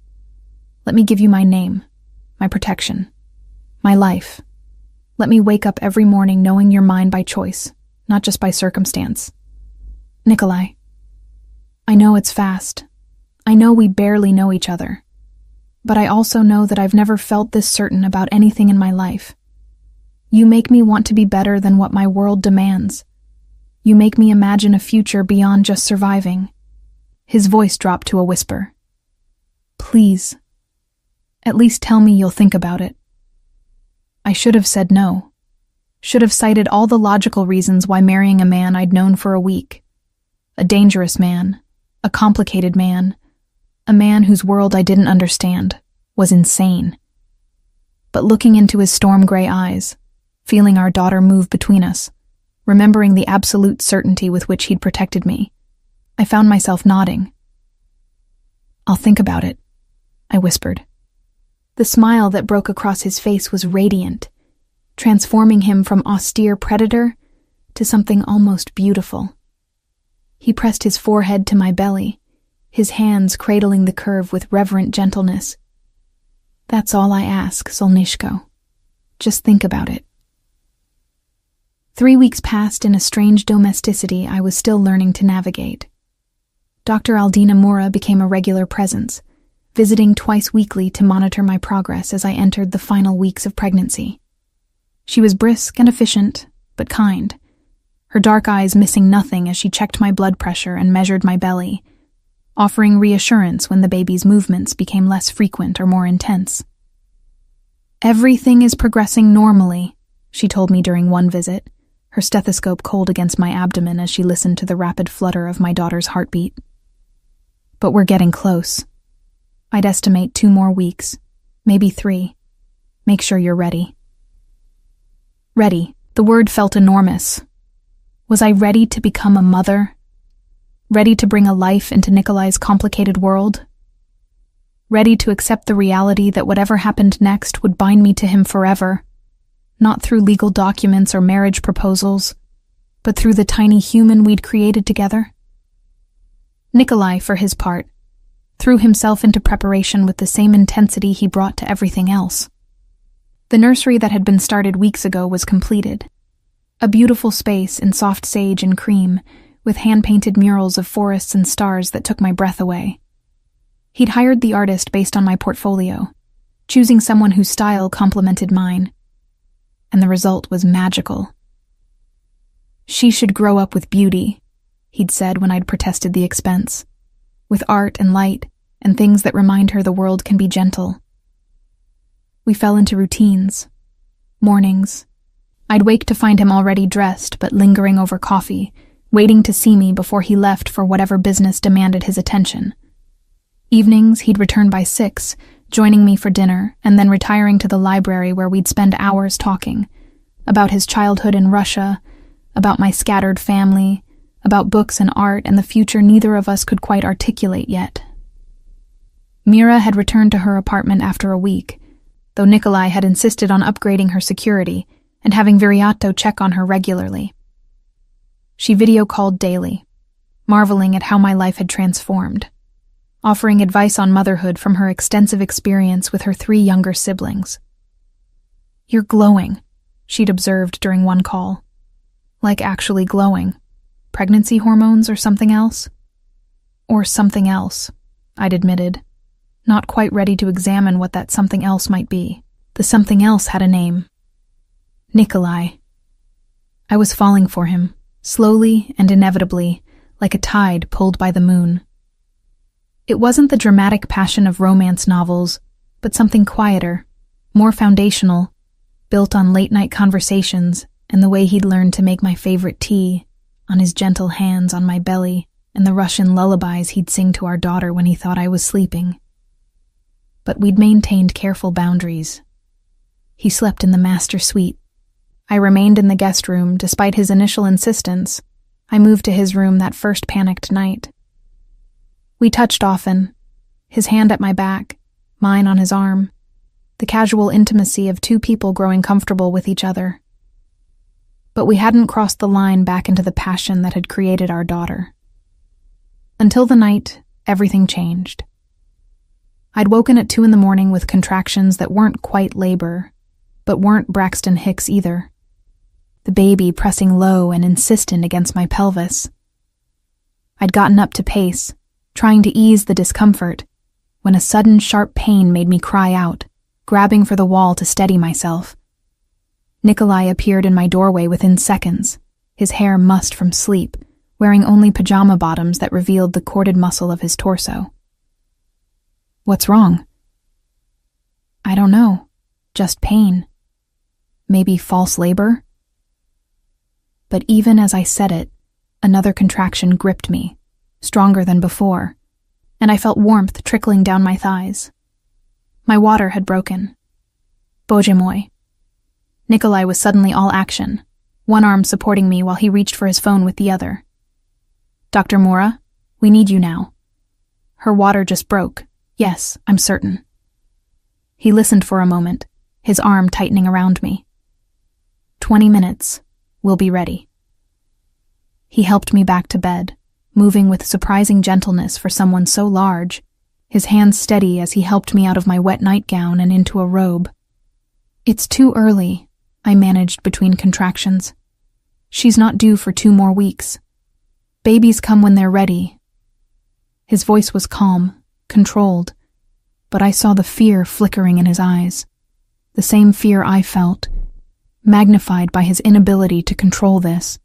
Speaker 1: Let me give you my name, my protection, my life. Let me wake up every morning knowing you're mine by choice, not just by circumstance. Nikolai, I know it's fast. I know we barely know each other. But I also know that I've never felt this certain about anything in my life. You make me want to be better than what my world demands. You make me imagine a future beyond just surviving. His voice dropped to a whisper. Please. At least tell me you'll think about it. I should have said no. Should have cited all the logical reasons why marrying a man I'd known for a week. A dangerous man, a complicated man, a man whose world I didn't understand, was insane. But looking into his storm-gray eyes, feeling our daughter move between us, remembering the absolute certainty with which he'd protected me, I found myself nodding. "I'll think about it," I whispered. The smile that broke across his face was radiant, transforming him from austere predator to something almost beautiful. He pressed his forehead to my belly, his hands cradling the curve with reverent gentleness. "That's all I ask, Solnishko. Just think about it." 3 weeks passed in a strange domesticity I was still learning to navigate. Dr. Aldina Mura became a regular presence, visiting twice weekly to monitor my progress as I entered the final weeks of pregnancy. She was brisk and efficient, but kind, her dark eyes missing nothing as she checked my blood pressure and measured my belly, offering reassurance when the baby's movements became less frequent or more intense. "Everything is progressing normally," she told me during one visit, her stethoscope cold against my abdomen as she listened to the rapid flutter of my daughter's heartbeat. "But we're getting close. I'd estimate 2 more weeks, maybe 3. Make sure you're ready." Ready. The word felt enormous. Was I ready to become a mother? Ready to bring a life into Nikolai's complicated world? Ready to accept the reality that whatever happened next would bind me to him forever, not through legal documents or marriage proposals, but through the tiny human we'd created together? Nikolai, for his part, threw himself into preparation with the same intensity he brought to everything else. The nursery that had been started weeks ago was completed. A beautiful space in soft sage and cream, with hand-painted murals of forests and stars that took my breath away. He'd hired the artist based on my portfolio, choosing someone whose style complemented mine. And the result was magical. "She should grow up with beauty," he'd said when I'd protested the expense, "with art and light and things that remind her the world can be gentle." We fell into routines. Mornings. I'd wake to find him already dressed but lingering over coffee, waiting to see me before he left for whatever business demanded his attention. Evenings, he'd return by 6, joining me for dinner and then retiring to the library where we'd spend hours talking about his childhood in Russia, about my scattered family, about books and art and the future neither of us could quite articulate yet. Mira had returned to her apartment after a week, though Nikolai had insisted on upgrading her security and having Viriato check on her regularly. She video-called daily, marveling at how my life had transformed, offering advice on motherhood from her extensive experience with her 3 younger siblings. "You're glowing," she'd observed during one call. Like actually glowing. Pregnancy hormones or something else? Or something else, I'd admitted, not quite ready to examine what that something else might be. The something else had a name. Nikolai. I was falling for him, slowly and inevitably, like a tide pulled by the moon. It wasn't the dramatic passion of romance novels, but something quieter, more foundational, built on late-night conversations and the way he'd learned to make my favorite tea, on his gentle hands on my belly, and the Russian lullabies he'd sing to our daughter when he thought I was sleeping. But we'd maintained careful boundaries. He slept in the master suite. I remained in the guest room despite his initial insistence. I moved to his room that first panicked night. We touched often, his hand at my back, mine on his arm, the casual intimacy of 2 people growing comfortable with each other. But we hadn't crossed the line back into the passion that had created our daughter. Until the night, everything changed. I'd woken at 2 a.m. with contractions that weren't quite labor, but weren't Braxton Hicks either. The baby pressing low and insistent against my pelvis. I'd gotten up to pace, trying to ease the discomfort, when a sudden sharp pain made me cry out, grabbing for the wall to steady myself. Nikolai appeared in my doorway within seconds, his hair mussed from sleep, wearing only pajama bottoms that revealed the corded muscle of his torso. "What's wrong?" "I don't know. Just pain." Maybe false labor? But even as I said it, another contraction gripped me, stronger than before, and I felt warmth trickling down my thighs. My water had broken. Bože moi. Nikolai was suddenly all action, one arm supporting me while he reached for his phone with the other. Dr. Mora, we need you now. Her water just broke. Yes, I'm certain. He listened for a moment, his arm tightening around me. 20 minutes. We'll be ready. He helped me back to bed, moving with surprising gentleness for someone so large, his hands steady as he helped me out of my wet nightgown and into a robe. It's too early, I managed between contractions. She's not due for 2 more weeks. Babies come when they're ready. His voice was calm, controlled, but I saw the fear flickering in his eyes. The same fear I felt, magnified by his inability to control this,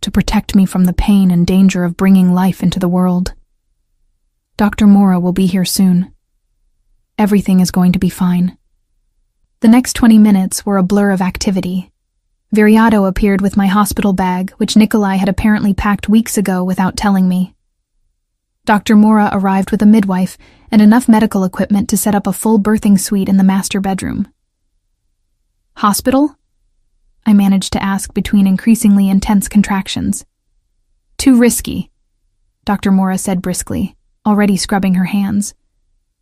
Speaker 1: to protect me from the pain and danger of bringing life into the world. Dr. Mora will be here soon. Everything is going to be fine. The next 20 minutes were a blur of activity. Viriato appeared with my hospital bag, which Nikolai had apparently packed weeks ago without telling me. Dr. Mora arrived with a midwife and enough medical equipment to set up a full birthing suite in the master bedroom. Hospital? I managed to ask between increasingly intense contractions. Too risky, Dr. Mora said briskly, already scrubbing her hands.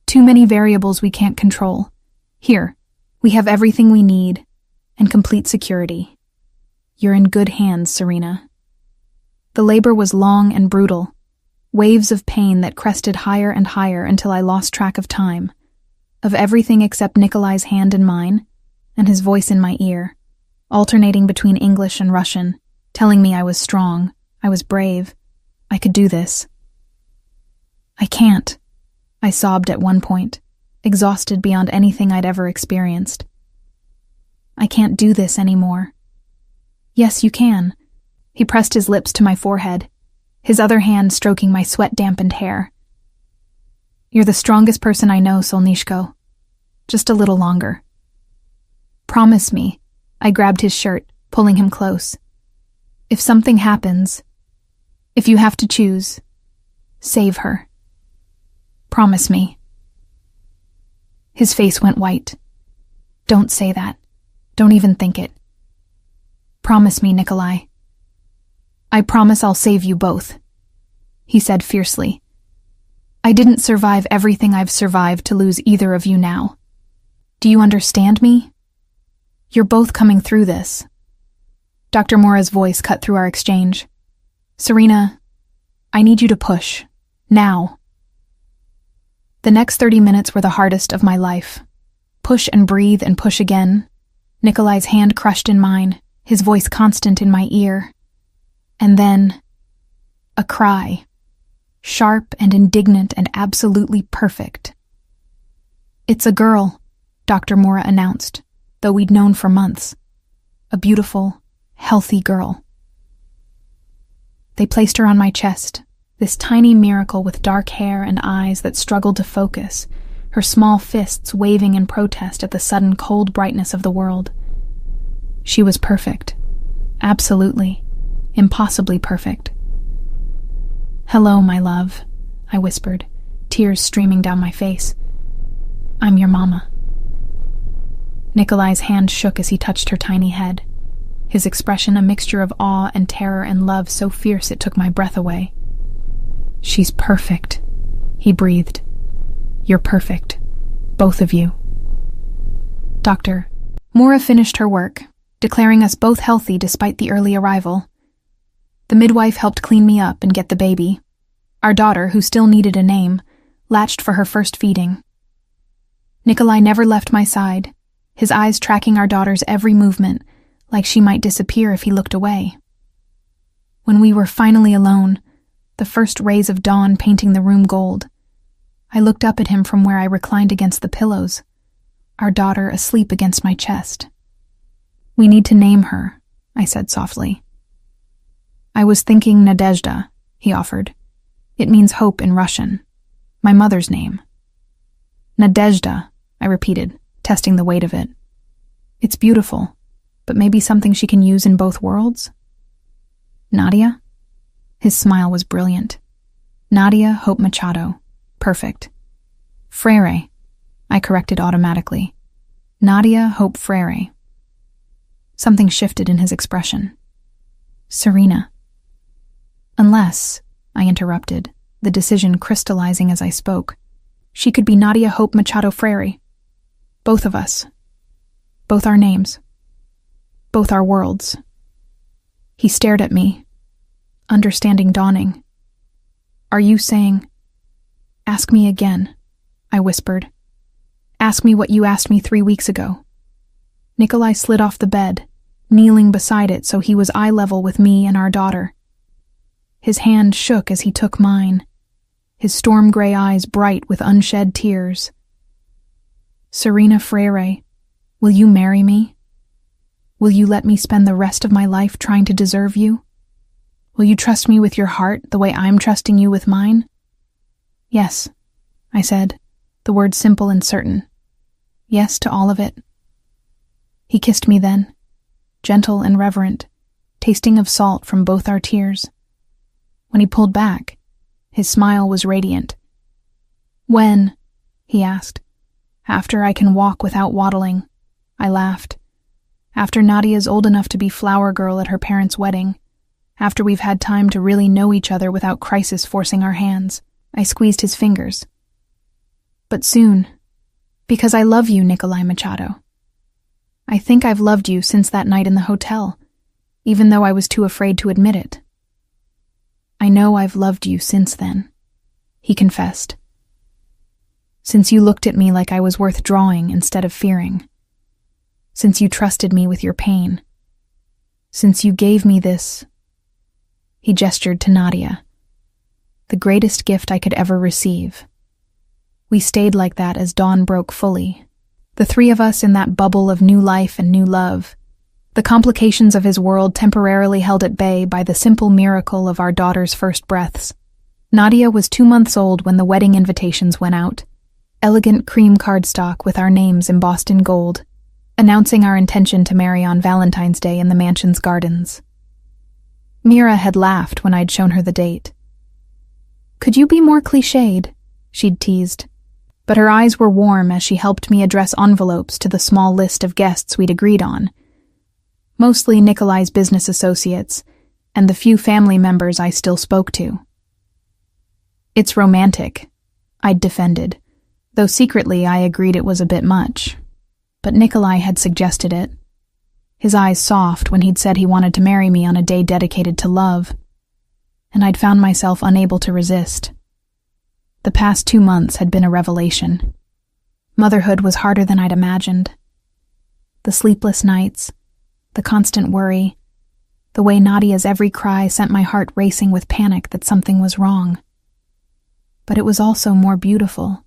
Speaker 1: Too many variables we can't control. Here, we have everything we need, and complete security. You're in good hands, Serena. The labor was long and brutal, waves of pain that crested higher and higher until I lost track of time, of everything except Nikolai's hand in mine, and his voice in my ear, alternating between English and Russian, telling me I was strong, I was brave, I could do this. I can't, I sobbed at one point, exhausted beyond anything I'd ever experienced. I can't do this anymore. Yes, you can. He pressed his lips to my forehead, his other hand stroking my sweat-dampened hair. You're the strongest person I know, Solnishko. Just a little longer. Promise me. I grabbed his shirt, pulling him close. If something happens, if you have to choose, save her. Promise me. His face went white. Don't say that. Don't even think it. Promise me, Nikolai. I promise I'll save you both, he said fiercely. I didn't survive everything I've survived to lose either of you now. Do you understand me? You're both coming through this. Dr. Mora's voice cut through our exchange. Serena, I need you to push. Now. The next 30 minutes were the hardest of my life. Push and breathe and push again. Nikolai's hand crushed in mine, his voice constant in my ear. And then, a cry. Sharp and indignant and absolutely perfect. It's a girl, Dr. Mora announced, though we'd known for months. A beautiful, healthy girl. They placed her on my chest, this tiny miracle with dark hair and eyes that struggled to focus, her small fists waving in protest at the sudden cold brightness of the world. She was perfect. Absolutely. Impossibly perfect. Hello, my love, I whispered, tears streaming down my face. I'm your mama. Nikolai's hand shook as he touched her tiny head, his expression a mixture of awe and terror and love so fierce it took my breath away. She's perfect, he breathed. You're perfect. Both of you. Doctor, Mora finished her work, declaring us both healthy despite the early arrival. The midwife helped clean me up and get the baby. Our daughter, who still needed a name, latched for her first feeding. Nikolai never left my side, his eyes tracking our daughter's every movement, like she might disappear if he looked away. When we were finally alone, the first rays of dawn painting the room gold, I looked up at him from where I reclined against the pillows, our daughter asleep against my chest. We need to name her, I said softly. I was thinking Nadezhda, he offered. It means hope in Russian. My mother's name. Nadezhda, I repeated, testing the weight of it. It's beautiful. but maybe something she can use in both worlds? Nadia? His smile was brilliant. Nadia Hope Machado. Perfect. Freire. I corrected automatically. Nadia Hope Freire. Something shifted in his expression. Serena. Unless, I interrupted, the decision crystallizing as I spoke, she could be Nadia Hope Machado Freire. Both of us. Both our names. Both our worlds. He stared at me, understanding dawning. Are you saying... Ask me again, I whispered. Ask me what you asked me 3 weeks ago. Nikolai slid off the bed, kneeling beside it so he was eye level with me and our daughter. His hand shook as he took mine, his storm gray eyes bright with unshed tears. Serena Freire, will you marry me? Will you let me spend the rest of my life trying to deserve you? Will you trust me with your heart the way I'm trusting you with mine? Yes, I said, the word simple and certain. Yes to all of it. He kissed me then, gentle and reverent, tasting of salt from both our tears. When he pulled back, his smile was radiant. When? He asked. After I can walk without waddling, I laughed. After Nadia's old enough to be flower girl at her parents' wedding. After we've had time to really know each other without crisis forcing our hands. I squeezed his fingers. But soon, because I love you, Nikolai Machado. I think I've loved you since that night in the hotel, even though I was too afraid to admit it. I know I've loved you since then, he confessed. Since you looked at me like I was worth drawing instead of fearing. Since you trusted me with your pain. Since you gave me this... He gestured to Nadia. The greatest gift I could ever receive. We stayed like that as dawn broke fully. The three of us in that bubble of new life and new love. The complications of his world temporarily held at bay by the simple miracle of our daughter's first breaths. Nadia was 2 months old when the wedding invitations went out. Elegant cream cardstock with our names embossed in gold, announcing our intention to marry on Valentine's Day in the mansion's gardens. Mira had laughed when I'd shown her the date. Could you be more cliched? She'd teased. But her eyes were warm as she helped me address envelopes to the small list of guests we'd agreed on. Mostly Nikolai's business associates, and the few family members I still spoke to. It's romantic, I'd defended, though secretly I agreed it was a bit much. But Nikolai had suggested it. His eyes soft when he'd said he wanted to marry me on a day dedicated to love. And I'd found myself unable to resist. The past 2 months had been a revelation. Motherhood was harder than I'd imagined. The sleepless nights, the constant worry, the way Nadia's every cry sent my heart racing with panic that something was wrong. But it was also more beautiful.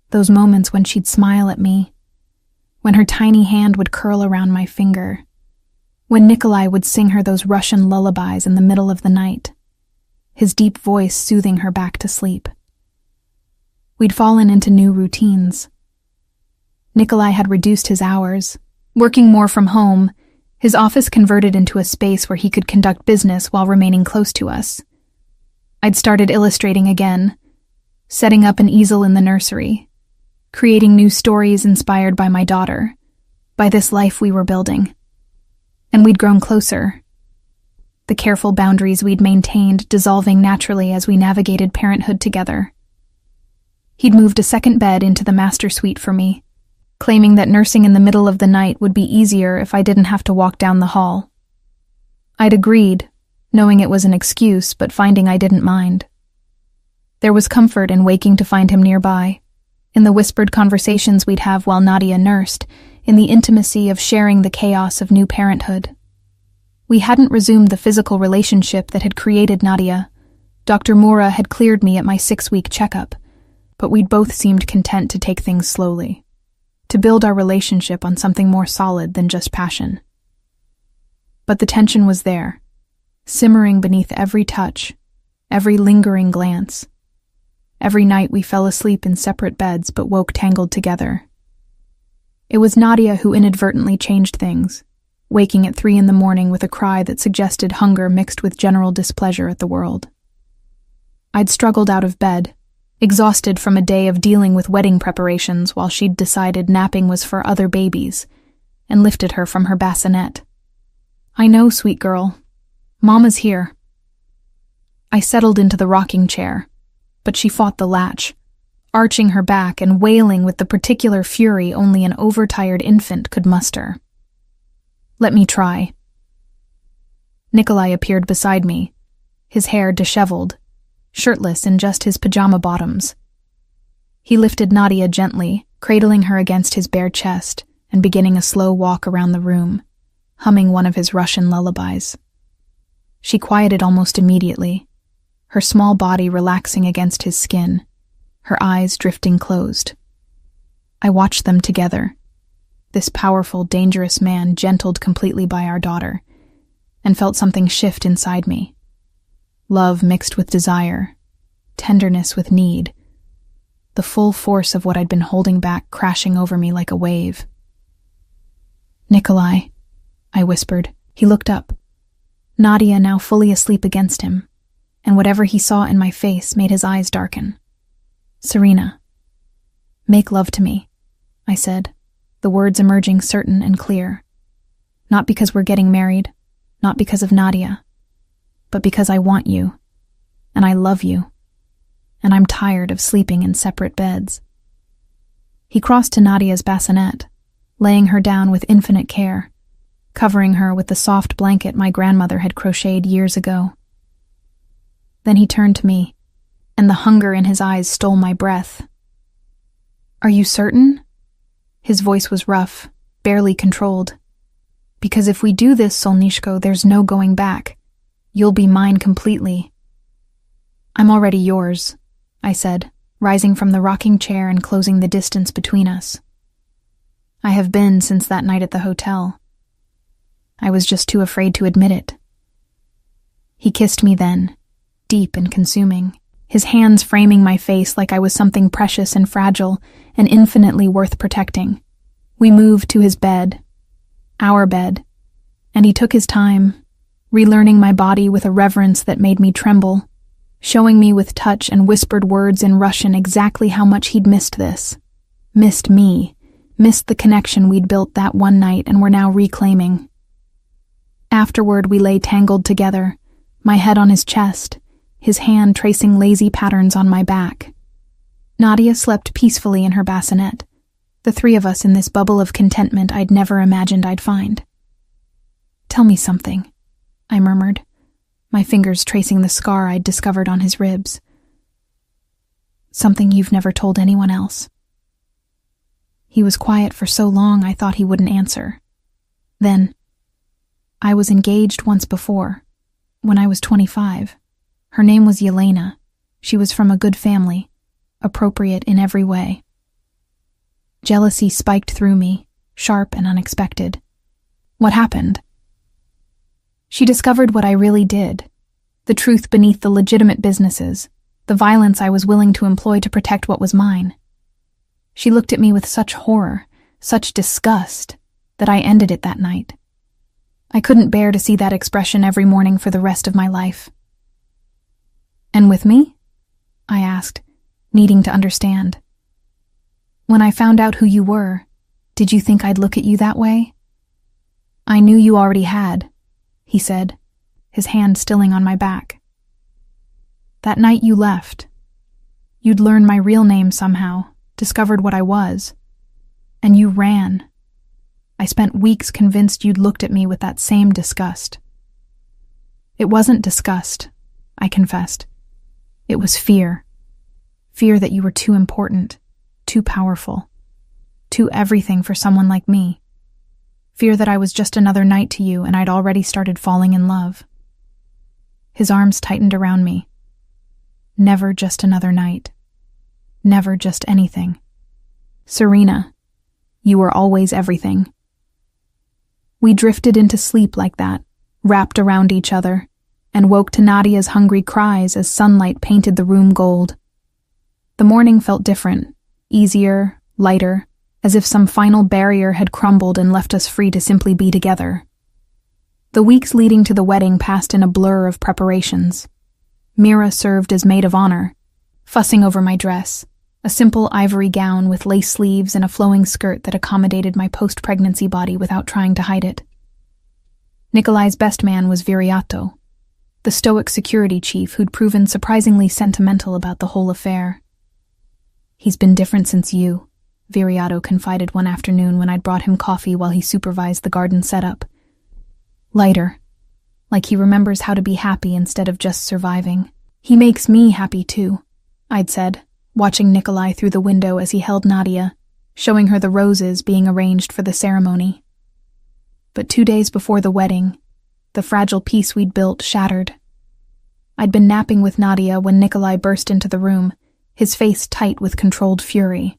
Speaker 1: Those moments when she'd smile at me, when her tiny hand would curl around my finger, when Nikolai would sing her those Russian lullabies in the middle of the night, his deep voice soothing her back to sleep. We'd fallen into new routines. Nikolai had reduced his hours, working more from home, his office converted into a space where he could conduct business while remaining close to us. I'd started illustrating again, setting up an easel in the nursery, creating new stories inspired by my daughter, by this life we were building. And we'd grown closer. The careful boundaries we'd maintained dissolving naturally as we navigated parenthood together. He'd moved a second bed into the master suite for me, claiming that nursing in the middle of the night would be easier if I didn't have to walk down the hall. I'd agreed, knowing it was an excuse, but finding I didn't mind. There was comfort in waking to find him nearby, in the whispered conversations we'd have while Nadia nursed, in the intimacy of sharing the chaos of new parenthood. We hadn't resumed the physical relationship that had created Nadia. Dr. Moura had cleared me at my 6-week checkup, but we'd both seemed content to take things slowly, to build our relationship on something more solid than just passion. But the tension was there, simmering beneath every touch, every lingering glance. Every night we fell asleep in separate beds but woke tangled together. It was Nadia who inadvertently changed things, waking at 3 a.m. with a cry that suggested hunger mixed with general displeasure at the world. I'd struggled out of bed, exhausted from a day of dealing with wedding preparations while she'd decided napping was for other babies, and lifted her from her bassinet. "I know, sweet girl. Mama's here." I settled into the rocking chair, but she fought the latch, arching her back and wailing with the particular fury only an overtired infant could muster. "Let me try." Nikolai appeared beside me, his hair disheveled, shirtless in just his pajama bottoms. He lifted Nadia gently, cradling her against his bare chest and beginning a slow walk around the room, humming one of his Russian lullabies. She quieted almost immediately, her small body relaxing against his skin, her eyes drifting closed. I watched them together, this powerful, dangerous man gentled completely by our daughter, and felt something shift inside me. Love mixed with desire, tenderness with need, the full force of what I'd been holding back crashing over me like a wave. "Nikolai," I whispered. He looked up, Nadia now fully asleep against him, and whatever he saw in my face made his eyes darken. "Serena, make love to me," I said, the words emerging certain and clear. "Not because we're getting married, not because of Nadia, but because I want you, and I love you, and I'm tired of sleeping in separate beds." He crossed to Nadia's bassinet, laying her down with infinite care, covering her with the soft blanket my grandmother had crocheted years ago. Then he turned to me, and the hunger in his eyes stole my breath. "Are you certain?" His voice was rough, barely controlled. "Because if we do this, Solnishko, there's no going back. You'll be mine completely." "I'm already yours," I said, rising from the rocking chair and closing the distance between us. "I have been since that night at the hotel. I was just too afraid to admit it." He kissed me then, deep and consuming, his hands framing my face like I was something precious and fragile and infinitely worth protecting. We moved to his bed, our bed, and he took his time, relearning my body with a reverence that made me tremble, showing me with touch and whispered words in Russian exactly how much he'd missed this, missed me, missed the connection we'd built that one night and were now reclaiming. Afterward, we lay tangled together, my head on his chest, his hand tracing lazy patterns on my back. Nadia slept peacefully in her bassinet, the three of us in this bubble of contentment I'd never imagined I'd find. "Tell me something," I murmured, my fingers tracing the scar I'd discovered on his ribs. "Something you've never told anyone else." He was quiet for so long I thought he wouldn't answer. Then, "I was engaged once before, when I was 25. Her name was Yelena. She was from a good family, appropriate in every way." Jealousy spiked through me, sharp and unexpected. "What happened?" "She discovered what I really did, the truth beneath the legitimate businesses, the violence I was willing to employ to protect what was mine. She looked at me with such horror, such disgust, that I ended it that night. I couldn't bear to see that expression every morning for the rest of my life." "And with me?" I asked, needing to understand. "When I found out who you were, did you think I'd look at you that way?" "I knew you already had," he said, his hand stilling on my back. "That night you left. You'd learned my real name somehow, discovered what I was, and you ran. I spent weeks convinced you'd looked at me with that same disgust." "It wasn't disgust," I confessed. "It was fear. Fear that you were too important, too powerful, too everything for someone like me. Fear that I was just another knight to you and I'd already started falling in love." His arms tightened around me. "Never just another knight. Never just anything. Serena, you were always everything." We drifted into sleep like that, wrapped around each other, and woke to Nadia's hungry cries as sunlight painted the room gold. The morning felt different, easier, lighter, as if some final barrier had crumbled and left us free to simply be together, The weeks leading to the wedding passed in a blur of preparations. Mira served as maid of honor, fussing over my dress, a simple ivory gown with lace sleeves and a flowing skirt that accommodated my post-pregnancy body without trying to hide it. Nikolai's best man was Viriato, the stoic security chief who'd proven surprisingly sentimental about the whole affair. "He's been different since you," Viriato confided one afternoon when I'd brought him coffee while he supervised the garden setup. "Lighter, like he remembers how to be happy instead of just surviving. He makes me happy too," I'd said, watching Nikolai through the window as he held Nadia, showing her the roses being arranged for the ceremony. But 2 days before the wedding, the fragile peace we'd built shattered. I'd been napping with Nadia when Nikolai burst into the room, his face tight with controlled fury.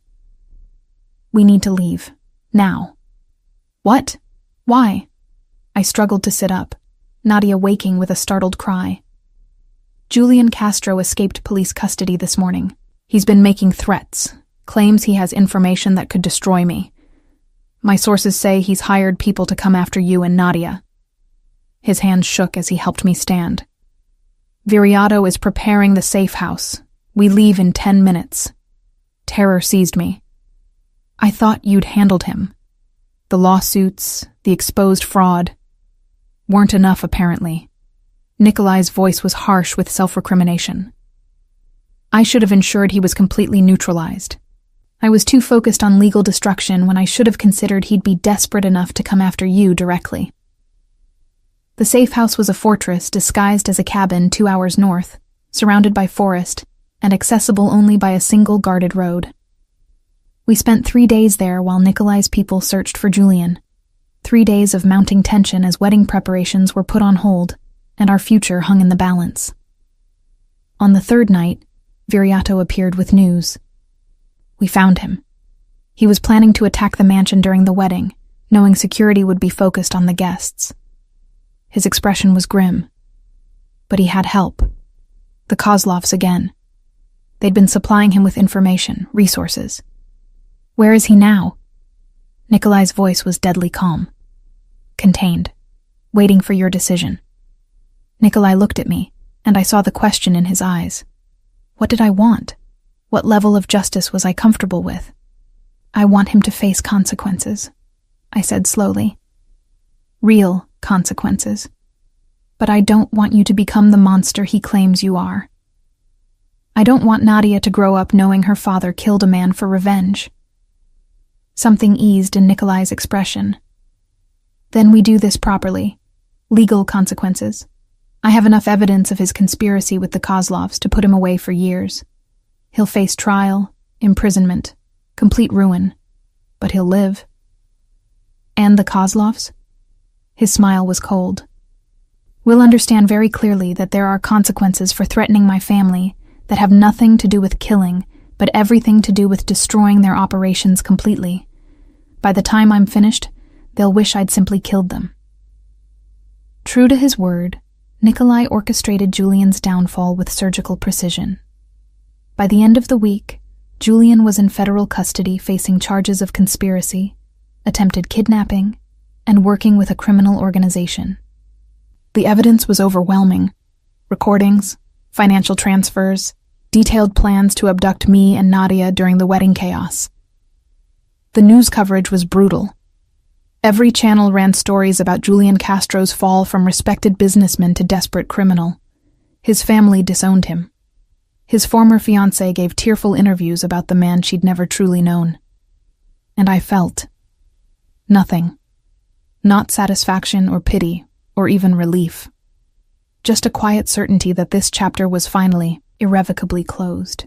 Speaker 1: "We need to leave. Now." "What? Why?" I struggled to sit up, Nadia waking with a startled cry. "Julian Castro escaped police custody this morning. He's been making threats, claims he has information that could destroy me. My sources say he's hired people to come after you and Nadia." His hand shook as he helped me stand. "Viriato is preparing the safe house. We leave in 10 minutes. Terror seized me. I thought you'd handled him. The lawsuits, the exposed fraud, weren't enough apparently." Nikolai's voice was harsh with self-recrimination. "I should have ensured he was completely neutralized. I was too focused on legal destruction when I should have considered he'd be desperate enough to come after you directly." The safe house was a fortress disguised as a cabin 2 hours north, surrounded by forest, and accessible only by a single guarded road. We spent 3 days there while Nikolai's people searched for Julian. 3 days of mounting tension as wedding preparations were put on hold, and our future hung in the balance. On the 3rd night, Viriato appeared with news. We found him. He was planning to attack the mansion during the wedding, knowing security would be focused on the guests. His expression was grim. But he had help. The Kozlovs again. They'd been supplying him with information, resources. "Where is he now?" Nikolai's voice was deadly calm. "Contained. Waiting for your decision." Nikolai looked at me, and I saw the question in his eyes. What did I want? What level of justice was I comfortable with? "I want him to face consequences," I said slowly. "Real consequences. But I don't want you to become the monster he claims you are. I don't want Nadia to grow up knowing her father killed a man for revenge." Something eased in Nikolai's expression. "Then we do this properly. Legal consequences. I have enough evidence of his conspiracy with the Kozlovs to put him away for years. He'll face trial, imprisonment, complete ruin, but he'll live." "And the Kozlovs?" His smile was cold. "We'll understand very clearly that there are consequences for threatening my family that have nothing to do with killing, but everything to do with destroying their operations completely. By the time I'm finished, they'll wish I'd simply killed them." True to his word, Nikolai orchestrated Julian's downfall with surgical precision. By the end of the week, Julian was in federal custody facing charges of conspiracy, attempted kidnapping, and working with a criminal organization. The evidence was overwhelming. Recordings, financial transfers, detailed plans to abduct me and Nadia during the wedding chaos. The news coverage was brutal. Every channel ran stories about Julian Castro's fall from respected businessman to desperate criminal. His family disowned him. His former fiancée gave tearful interviews about the man she'd never truly known. And I felt nothing. Not satisfaction or pity, or even relief. Just a quiet certainty that this chapter was finally, irrevocably closed.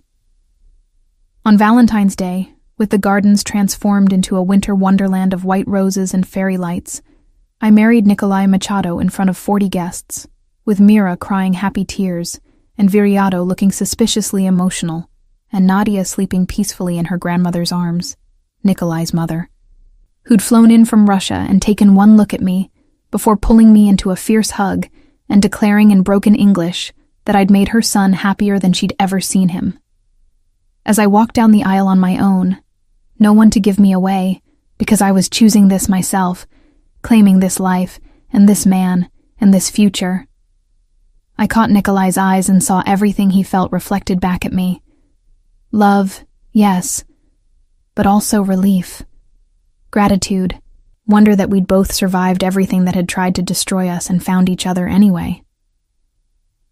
Speaker 1: On Valentine's Day, with the gardens transformed into a winter wonderland of white roses and fairy lights, I married Nikolai Machado in front of 40 guests, with Mira crying happy tears, and Viriato looking suspiciously emotional, and Nadia sleeping peacefully in her grandmother's arms, Nikolai's mother, who'd flown in from Russia and taken one look at me before pulling me into a fierce hug and declaring in broken English that I'd made her son happier than she'd ever seen him. As I walked down the aisle on my own, no one to give me away, because I was choosing this myself, claiming this life and this man, and this future. I caught Nikolai's eyes and saw everything he felt reflected back at me. Love, yes, but also relief. Gratitude, wonder that we'd both survived everything that had tried to destroy us and found each other anyway.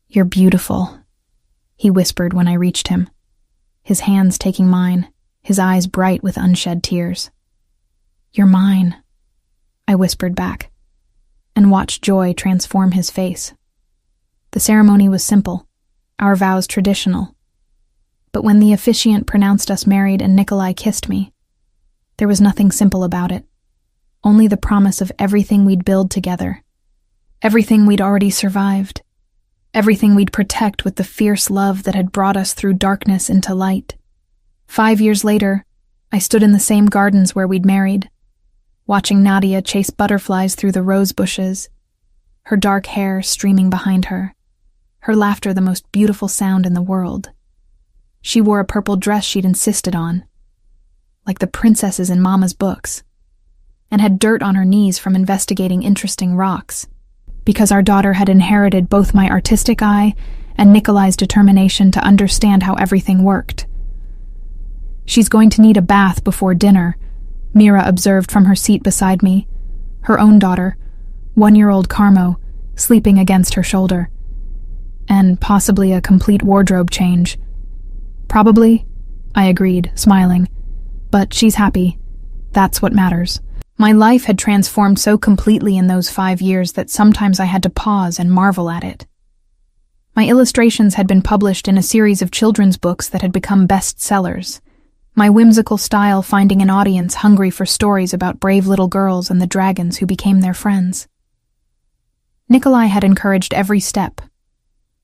Speaker 1: "You're beautiful," he whispered when I reached him, his hands taking mine, his eyes bright with unshed tears. "You're mine," I whispered back, and watched joy transform his face. The ceremony was simple, our vows traditional. But when the officiant pronounced us married and Nikolai kissed me, there was nothing simple about it. Only the promise of everything we'd build together. Everything we'd already survived. Everything we'd protect with the fierce love that had brought us through darkness into light. 5 years later, I stood in the same gardens where we'd married, watching Nadia chase butterflies through the rose bushes, her dark hair streaming behind her, her laughter the most beautiful sound in the world. She wore a purple dress she'd insisted on, like the princesses in Mama's books, and had dirt on her knees from investigating interesting rocks, because our daughter had inherited both my artistic eye and Nikolai's determination to understand how everything worked. "She's going to need a bath before dinner," Mira observed from her seat beside me, her own daughter, 1-year-old Carmo, sleeping against her shoulder. "And possibly a complete wardrobe change." "Probably," I agreed, smiling. "But she's happy. That's what matters." My life had transformed so completely in those 5 years that sometimes I had to pause and marvel at it. My illustrations had been published in a series of children's books that had become bestsellers, my whimsical style finding an audience hungry for stories about brave little girls and the dragons who became their friends. Nikolai had encouraged every step,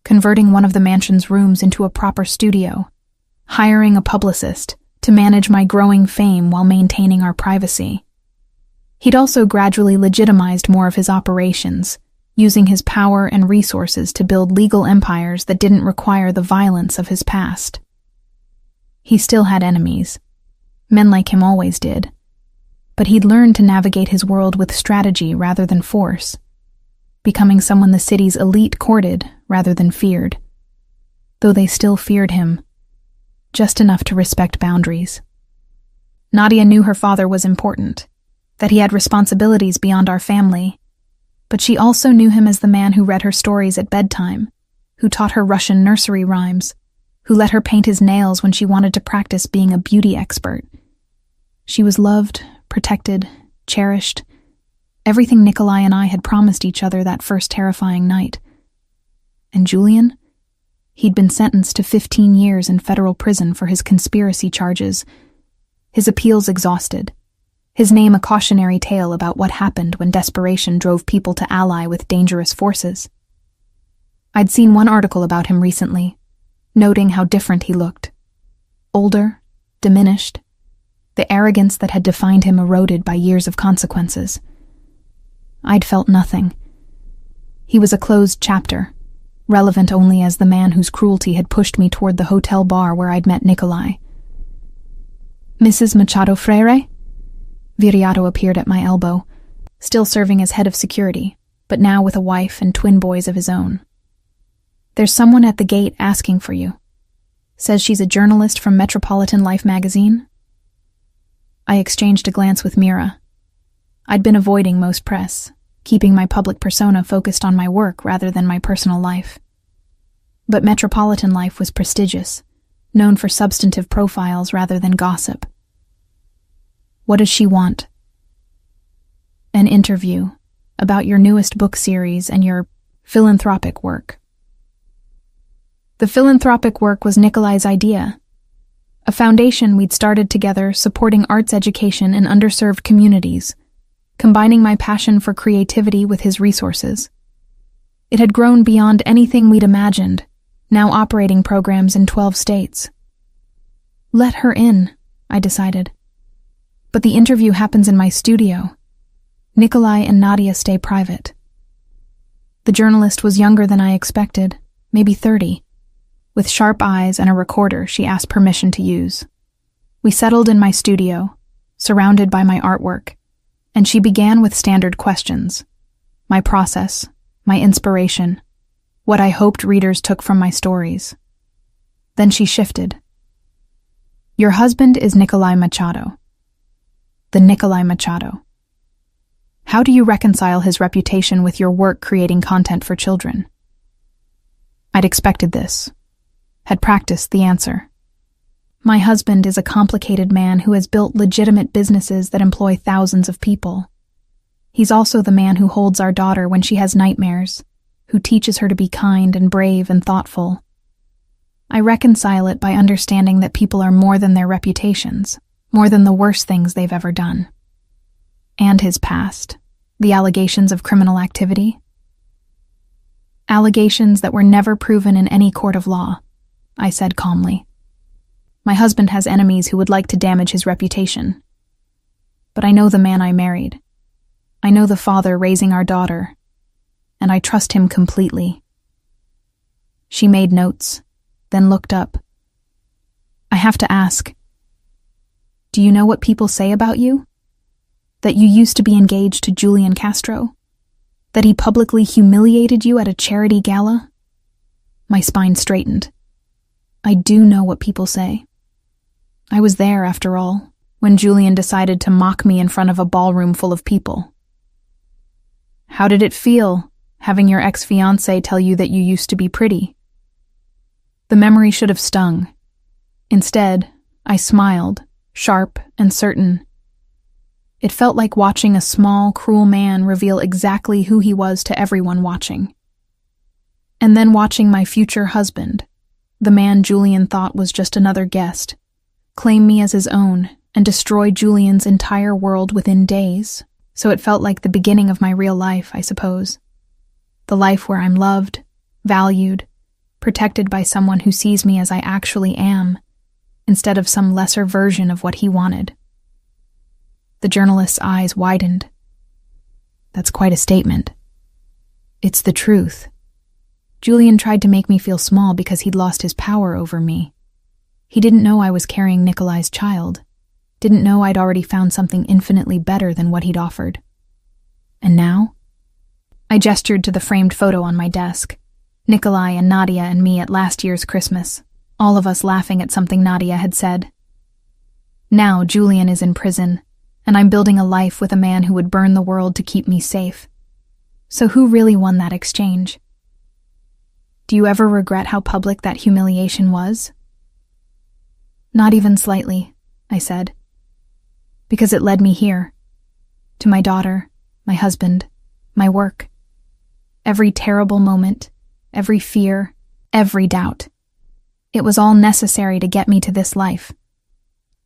Speaker 1: converting one of the mansion's rooms into a proper studio, hiring a publicist to manage my growing fame while maintaining our privacy. He'd also gradually legitimized more of his operations, using his power and resources to build legal empires that didn't require the violence of his past. He still had enemies. Men like him always did. But he'd learned to navigate his world with strategy rather than force, becoming someone the city's elite courted rather than feared. Though they still feared him, just enough to respect boundaries. Nadia knew her father was important, that he had responsibilities beyond our family, but she also knew him as the man who read her stories at bedtime, who taught her Russian nursery rhymes, who let her paint his nails when she wanted to practice being a beauty expert. She was loved, protected, cherished, everything Nikolai and I had promised each other that first terrifying night. And Julian? He'd been sentenced to 15 years in federal prison for his conspiracy charges, his appeals exhausted, his name a cautionary tale about what happened when desperation drove people to ally with dangerous forces. I'd seen one article about him recently, noting how different he looked. Older, diminished, the arrogance that had defined him eroded by years of consequences. I'd felt nothing. He was a closed chapter, relevant only as the man whose cruelty had pushed me toward the hotel bar where I'd met Nikolai. "Mrs. Machado Freire?" Viriato appeared at my elbow, still serving as head of security, but now with a wife and twin boys of his own. "There's someone at the gate asking for you. Says she's a journalist from Metropolitan Life magazine." I exchanged a glance with Mira. I'd been avoiding most press, keeping my public persona focused on my work rather than my personal life. But Metropolitan Life was prestigious, known for substantive profiles rather than gossip. "What does she want?" "An interview about your newest book series and your philanthropic work." The philanthropic work was Nikolai's idea, a foundation we'd started together supporting arts education in underserved communities, combining my passion for creativity with his resources. It had grown beyond anything we'd imagined, now operating programs in 12 states. Let her in, I decided. But the interview happens in my studio. Nikolai and Nadia stay private. The journalist was younger than I expected, maybe 30. With sharp eyes and a recorder she asked permission to use. We settled in my studio, surrounded by my artwork, and she began with standard questions. My process, my inspiration, what I hoped readers took from my stories. Then she shifted. Your husband is Nikolai Machado. The Nikolai Machado. How do you reconcile his reputation with your work creating content for children? I'd expected this, had practiced the answer. My husband is a complicated man who has built legitimate businesses that employ thousands of people. He's also the man who holds our daughter when she has nightmares, who teaches her to be kind and brave and thoughtful. I reconcile it by understanding that people are more than their reputations, more than the worst things they've ever done. And his past, the allegations of criminal activity. Allegations that were never proven in any court of law, I said calmly. My husband has enemies who would like to damage his reputation. But I know the man I married. I know the father raising our daughter, and I trust him completely. She made notes, then looked up. I have to ask, do you know what people say about you? That you used to be engaged to Julian Castro? That he publicly humiliated you at a charity gala? My spine straightened. I do know what people say. I was there, after all, when Julian decided to mock me in front of a ballroom full of people. How did it feel, having your ex-fiancé tell you that you used to be pretty? The memory should have stung. Instead, I smiled, sharp and certain. It felt like watching a small, cruel man reveal exactly who he was to everyone watching. And then watching my future husband, the man Julian thought was just another guest, claim me as his own and destroy Julian's entire world within days, so it felt like the beginning of my real life, I suppose. The life where I'm loved, valued, protected by someone who sees me as I actually am, instead of some lesser version of what he wanted. The journalist's eyes widened. That's quite a statement. It's the truth. Julian tried to make me feel small because he'd lost his power over me. He didn't know I was carrying Nikolai's child, didn't know I'd already found something infinitely better than what he'd offered. And now? I gestured to the framed photo on my desk. Nikolai and Nadia and me at last year's Christmas, all of us laughing at something Nadia had said. Now Julian is in prison, and I'm building a life with a man who would burn the world to keep me safe. So who really won that exchange? Do you ever regret how public that humiliation was? Not even slightly, I said. Because it led me here. To my daughter, my husband, my work. Every terrible moment, every fear, every doubt. It was all necessary to get me to this life.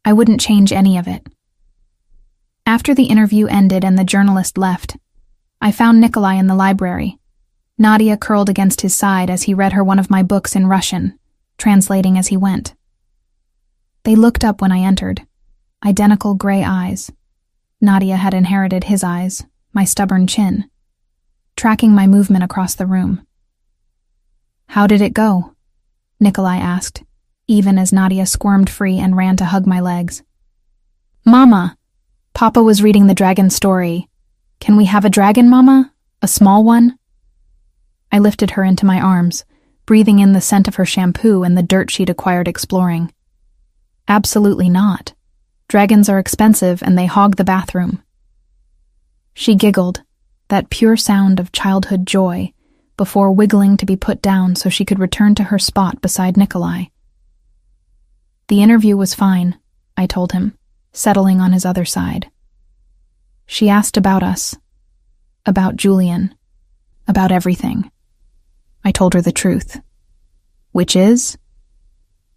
Speaker 1: I wouldn't change any of it. After the interview ended and the journalist left, I found Nikolai in the library, Nadia curled against his side as he read her one of my books in Russian, translating as he went. They looked up when I entered, identical gray eyes. Nadia had inherited his eyes, my stubborn chin, tracking my movement across the room. How did it go? Nikolai asked, even as Nadia squirmed free and ran to hug my legs. Mama, Papa was reading the dragon story. Can we have a dragon, Mama? A small one? I lifted her into my arms, breathing in the scent of her shampoo and the dirt she'd acquired exploring. Absolutely not. Dragons are expensive and they hog the bathroom. She giggled, that pure sound of childhood joy, before wiggling to be put down so she could return to her spot beside Nikolai. The interview was fine, I told him, settling on his other side. She asked about us, about Julian, about everything. I told her the truth, which is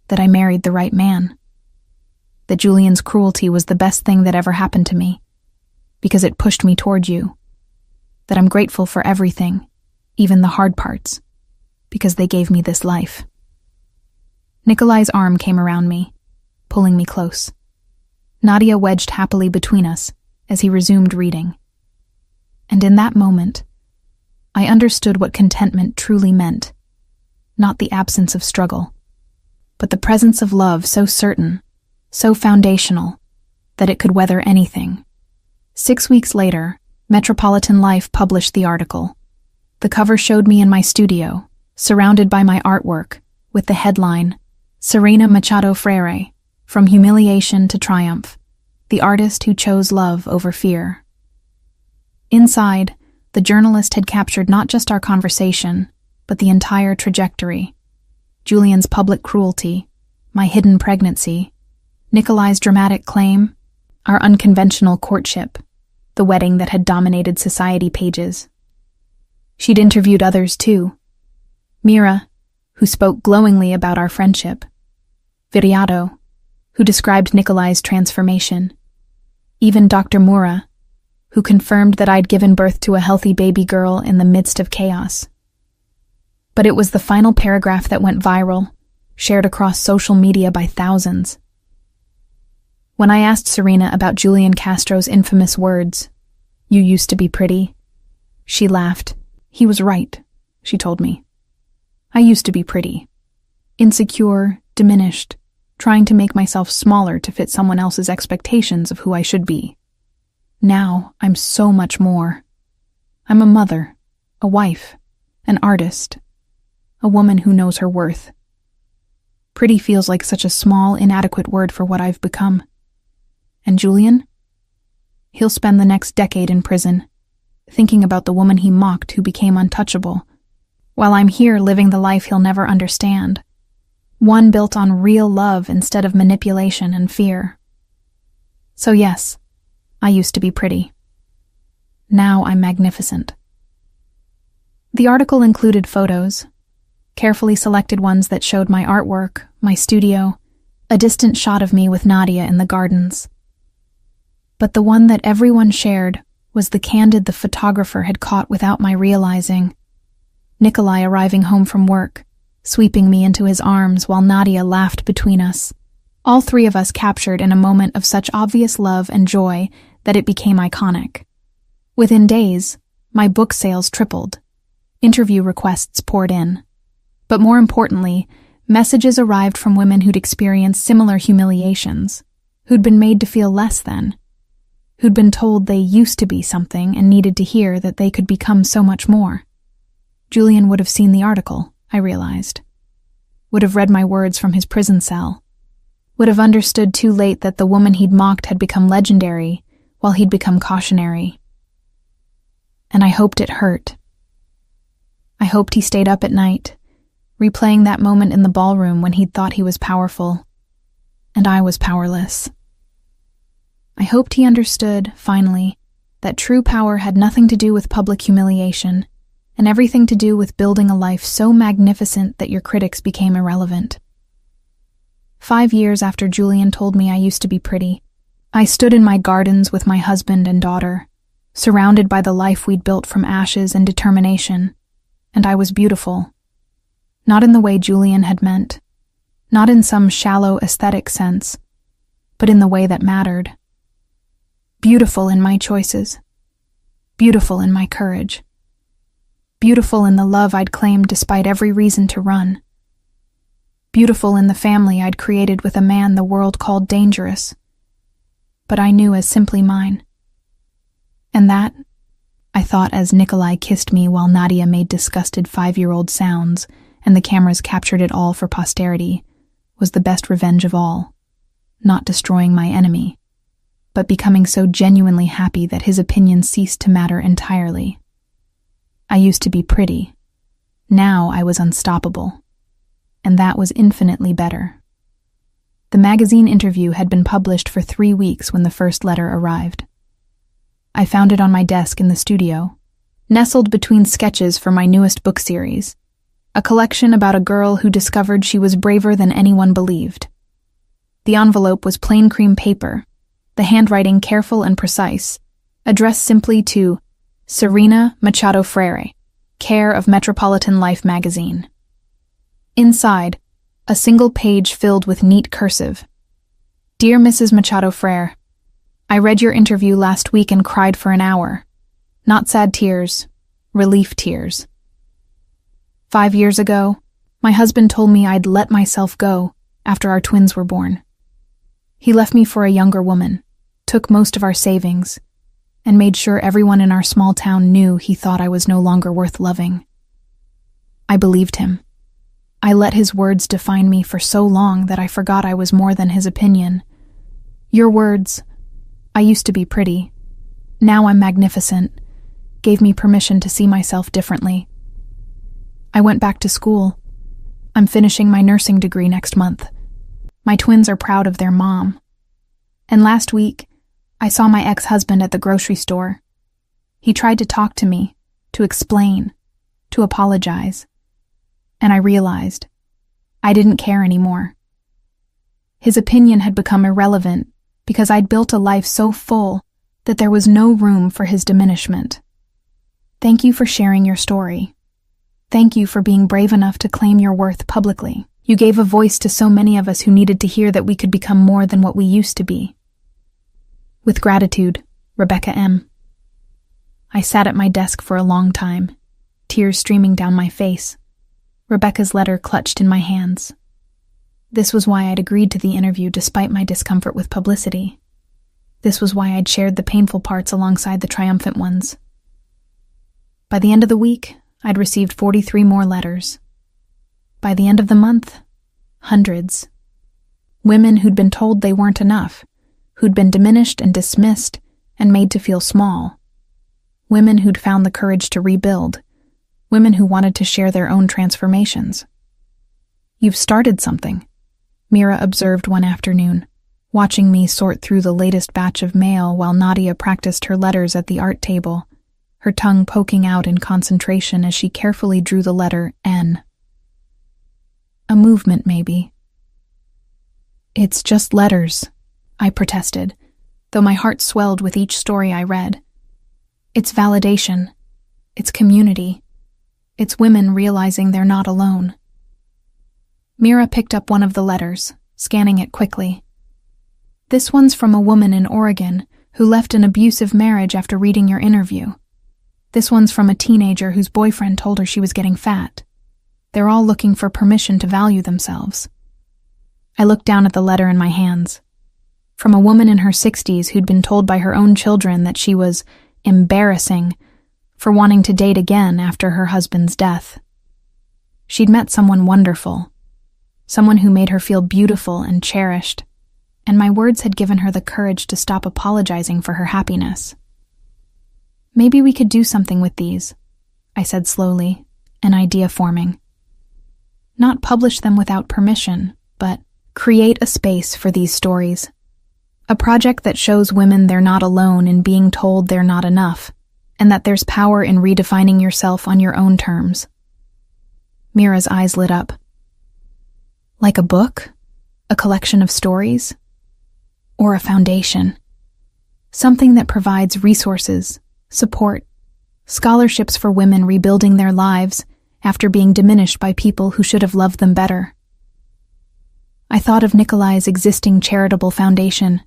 Speaker 1: that I married the right man. That Julian's cruelty was the best thing that ever happened to me, because it pushed me toward you. That I'm grateful for everything, even the hard parts, because they gave me this life. Nikolai's arm came around me, pulling me close. Nadia wedged happily between us as he resumed reading. And in that moment, I understood what contentment truly meant. Not the absence of struggle, but the presence of love so certain, so foundational, that it could weather anything. 6 weeks later, Metropolitan Life published the article. The cover showed me in my studio, surrounded by my artwork, with the headline, Serena Machado Freire, From Humiliation to Triumph, the artist who chose love over fear. Inside, the journalist had captured not just our conversation, but the entire trajectory. Julian's public cruelty, my hidden pregnancy, Nikolai's dramatic claim, our unconventional courtship, the wedding that had dominated society pages. She'd interviewed others too. Mira, who spoke glowingly about our friendship. Viriato, who described Nikolai's transformation. Even Dr. Mura, who confirmed that I'd given birth to a healthy baby girl in the midst of chaos. But it was the final paragraph that went viral, shared across social media by thousands. When I asked Serena about Julian Castro's infamous words, "You used to be pretty," she laughed. "He was right," she told me. "I used to be pretty. Insecure, diminished, trying to make myself smaller to fit someone else's expectations of who I should be. Now I'm so much more. I'm a mother, a wife, an artist, a woman who knows her worth. Pretty feels like such a small, inadequate word for what I've become. And Julian? He'll spend the next decade in prison, thinking about the woman he mocked who became untouchable, while I'm here living the life he'll never understand, one built on real love instead of manipulation and fear. So yes, I used to be pretty. Now I'm magnificent." The article included photos, carefully selected ones that showed my artwork, my studio, a distant shot of me with Nadia in the gardens. But the one that everyone shared was the candid the photographer had caught without my realizing. Nikolai arriving home from work, sweeping me into his arms while Nadia laughed between us. All three of us captured in a moment of such obvious love and joy that it became iconic. Within days, my book sales tripled. Interview requests poured in. But more importantly, messages arrived from women who'd experienced similar humiliations, who'd been made to feel less than, who'd been told they used to be something and needed to hear that they could become so much more. Julian would have seen the article, I realized. Would have read my words from his prison cell. Would have understood too late that the woman he'd mocked had become legendary, while he'd become cautionary. And I hoped it hurt. I hoped he stayed up at night, replaying that moment in the ballroom when he'd thought he was powerful, and I was powerless. I hoped he understood, finally, that true power had nothing to do with public humiliation, and everything to do with building a life so magnificent that your critics became irrelevant. 5 years after Julian told me I used to be pretty, I stood in my gardens with my husband and daughter, surrounded by the life we'd built from ashes and determination, and I was beautiful. Not in the way Julian had meant, not in some shallow aesthetic sense, but in the way that mattered. Beautiful in my choices, beautiful in my courage, beautiful in the love I'd claimed despite every reason to run, beautiful in the family I'd created with a man the world called dangerous, but I knew as simply mine. And that, I thought as Nikolai kissed me while Nadia made disgusted 5-year-old sounds and the cameras captured it all for posterity, was the best revenge of all, not destroying my enemy, but becoming so genuinely happy that his opinion ceased to matter entirely. I used to be pretty. Now I was unstoppable. And that was infinitely better. The magazine interview had been published for 3 weeks when the first letter arrived. I found it on my desk in the studio, nestled between sketches for my newest book series, a collection about a girl who discovered she was braver than anyone believed. The envelope was plain cream paper, the handwriting careful and precise, addressed simply to Serena Machado Freire, care of Metropolitan Life magazine. Inside, a single page filled with neat cursive. Dear Mrs. Machado Freire, I read your interview last week and cried for an hour. Not sad tears, relief tears. 5 years ago, my husband told me I'd let myself go after our twins were born. He left me for a younger woman, took most of our savings, and made sure everyone in our small town knew he thought I was no longer worth loving. I believed him. I let his words define me for so long that I forgot I was more than his opinion. Your words, "I used to be pretty, now I'm magnificent," gave me permission to see myself differently. I went back to school. I'm finishing my nursing degree next month. My twins are proud of their mom. And last week, I saw my ex-husband at the grocery store. He tried to talk to me, to explain, to apologize. And I realized I didn't care anymore. His opinion had become irrelevant because I'd built a life so full that there was no room for his diminishment. Thank you for sharing your story. Thank you for being brave enough to claim your worth publicly. You gave a voice to so many of us who needed to hear that we could become more than what we used to be. With gratitude, Rebecca M. I sat at my desk for a long time, tears streaming down my face. Rebecca's letter clutched in my hands. This was why I'd agreed to the interview despite my discomfort with publicity. This was why I'd shared the painful parts alongside the triumphant ones. By the end of the week, I'd received 43 more letters. By the end of the month, hundreds. Women who'd been told they weren't enough, who'd been diminished and dismissed and made to feel small. Women who'd found the courage to rebuild. Women who wanted to share their own transformations. "You've started something," Mira observed one afternoon, watching me sort through the latest batch of mail while Nadia practiced her letters at the art table, her tongue poking out in concentration as she carefully drew the letter N. "A movement, maybe." "It's just letters," I protested, though my heart swelled with each story I read. "It's validation. It's community. It's women realizing they're not alone." Mira picked up one of the letters, scanning it quickly. "This one's from a woman in Oregon who left an abusive marriage after reading your interview. This one's from a teenager whose boyfriend told her she was getting fat. They're all looking for permission to value themselves." I looked down at the letter in my hands. From a woman in her 60s who'd been told by her own children that she was embarrassing for wanting to date again after her husband's death. She'd met someone wonderful, someone who made her feel beautiful and cherished, and my words had given her the courage to stop apologizing for her happiness. "Maybe we could do something with these," I said slowly, an idea forming. "Not publish them without permission, but create a space for these stories. A project that shows women they're not alone in being told they're not enough, and that there's power in redefining yourself on your own terms." Mira's eyes lit up. "Like a book? A collection of stories? Or a foundation? Something that provides resources, support, scholarships for women rebuilding their lives after being diminished by people who should have loved them better." I thought of Nikolai's existing charitable foundation,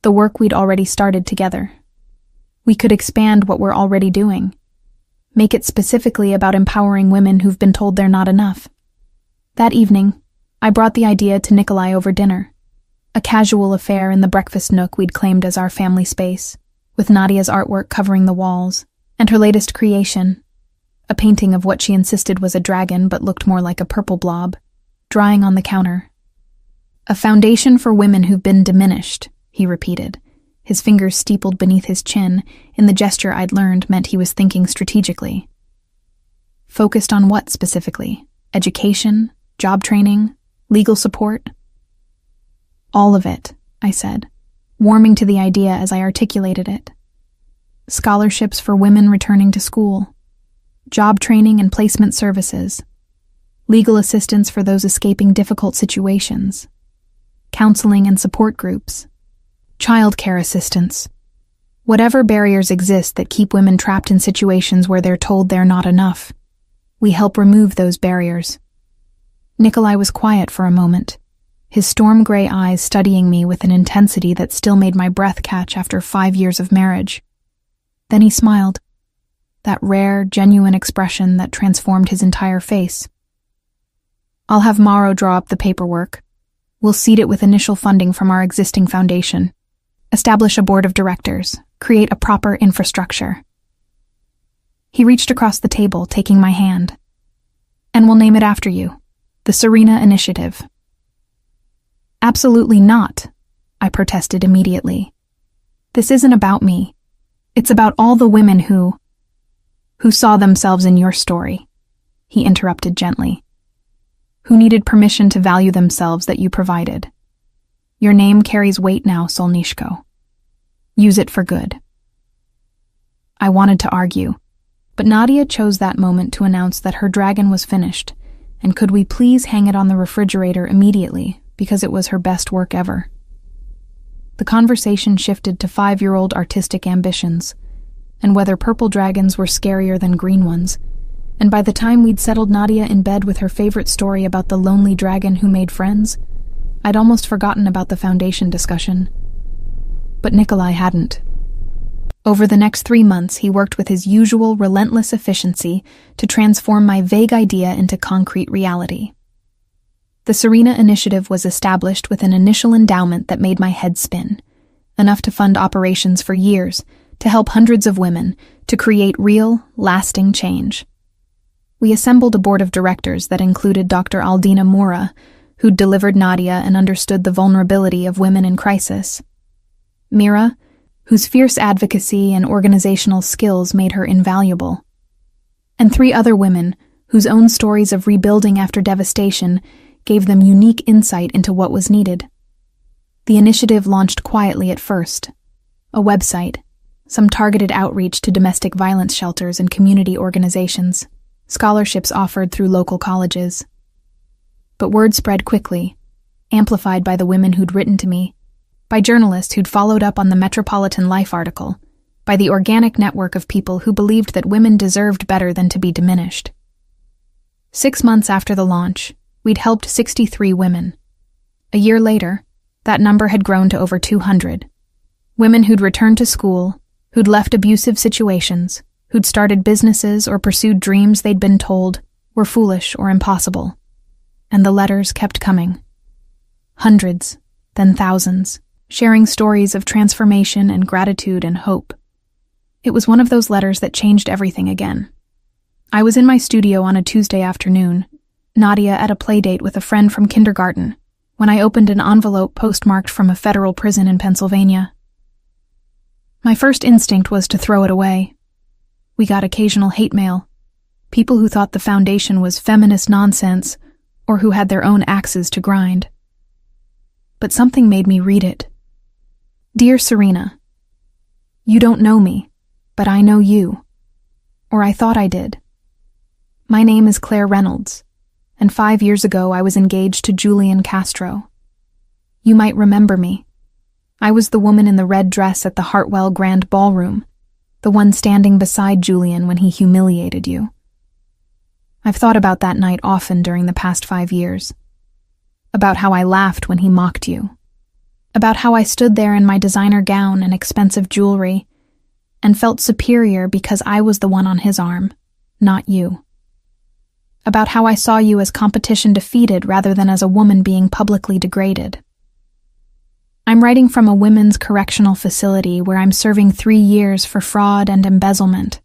Speaker 1: the work we'd already started together. We could expand what we're already doing, make it specifically about empowering women who've been told they're not enough. That evening, I brought the idea to Nikolai over dinner, a casual affair in the breakfast nook we'd claimed as our family space, with Nadia's artwork covering the walls, and her latest creation, a painting of what she insisted was a dragon but looked more like a purple blob, drying on the counter. "A foundation for women who've been diminished," he repeated, his fingers steepled beneath his chin in the gesture I'd learned meant he was thinking strategically. "Focused on what specifically? Education? Job training? Legal support?" "All of it," I said, warming to the idea as I articulated it. "Scholarships for women returning to school, job training and placement services, legal assistance for those escaping difficult situations, counseling and support groups, childcare assistance. Whatever barriers exist that keep women trapped in situations where they're told they're not enough, we help remove those barriers." Nikolai was quiet for a moment, his storm-gray eyes studying me with an intensity that still made my breath catch after 5 years of marriage. Then he smiled, that rare, genuine expression that transformed his entire face. "I'll have Mauro draw up the paperwork. We'll seed it with initial funding from our existing foundation. Establish a board of directors, create a proper infrastructure. He reached across the table, taking my hand. And we'll name it after you, the Serena Initiative. Absolutely not, I protested immediately. This isn't about me. It's about all the women who saw themselves in your story, he interrupted gently, who needed permission to value themselves that you provided. Your name carries weight now, Solnishko. Use it for good. I wanted to argue, but Nadia chose that moment to announce that her dragon was finished, and could we please hang it on the refrigerator immediately, because it was her best work ever. The conversation shifted to 5-year-old artistic ambitions, and whether purple dragons were scarier than green ones, and by the time we'd settled Nadia in bed with her favorite story about the lonely dragon who made friends, I'd almost forgotten about the foundation discussion. But Nikolai hadn't. Over the next 3 months, he worked with his usual relentless efficiency to transform my vague idea into concrete reality. The Serena Initiative was established with an initial endowment that made my head spin, enough to fund operations for years, to help hundreds of women, to create real, lasting change. We assembled a board of directors that included Dr. Aldina Mora, who'd delivered Nadia and understood the vulnerability of women in crisis. Mira, whose fierce advocacy and organizational skills made her invaluable. And 3 other women, whose own stories of rebuilding after devastation gave them unique insight into what was needed. The initiative launched quietly at first. A website, some targeted outreach to domestic violence shelters and community organizations, scholarships offered through local colleges. But word spread quickly, amplified by the women who'd written to me, by journalists who'd followed up on the Metropolitan Life article, by the organic network of people who believed that women deserved better than to be diminished. 6 months after the launch, we'd helped 63 women. A year later, that number had grown to over 200. Women who'd returned to school, who'd left abusive situations, who'd started businesses or pursued dreams they'd been told were foolish or impossible. And the letters kept coming. Hundreds, then thousands, sharing stories of transformation and gratitude and hope. It was one of those letters that changed everything again. I was in my studio on a Tuesday afternoon, Nadia at a playdate with a friend from kindergarten, when I opened an envelope postmarked from a federal prison in Pennsylvania. My first instinct was to throw it away. We got occasional hate mail, people who thought the foundation was feminist nonsense or who had their own axes to grind. But something made me read it. Dear Serena, you don't know me, but I know you. Or I thought I did. My name is Claire Reynolds, and 5 years ago I was engaged to Julian Castro. You might remember me. I was the woman in the red dress at the Hartwell Grand Ballroom, the one standing beside Julian when he humiliated you. I've thought about that night often during the past 5 years. About how I laughed when he mocked you. About how I stood there in my designer gown and expensive jewelry and felt superior because I was the one on his arm, not you. About how I saw you as competition defeated rather than as a woman being publicly degraded. I'm writing from a women's correctional facility where I'm serving 3 years for fraud and embezzlement,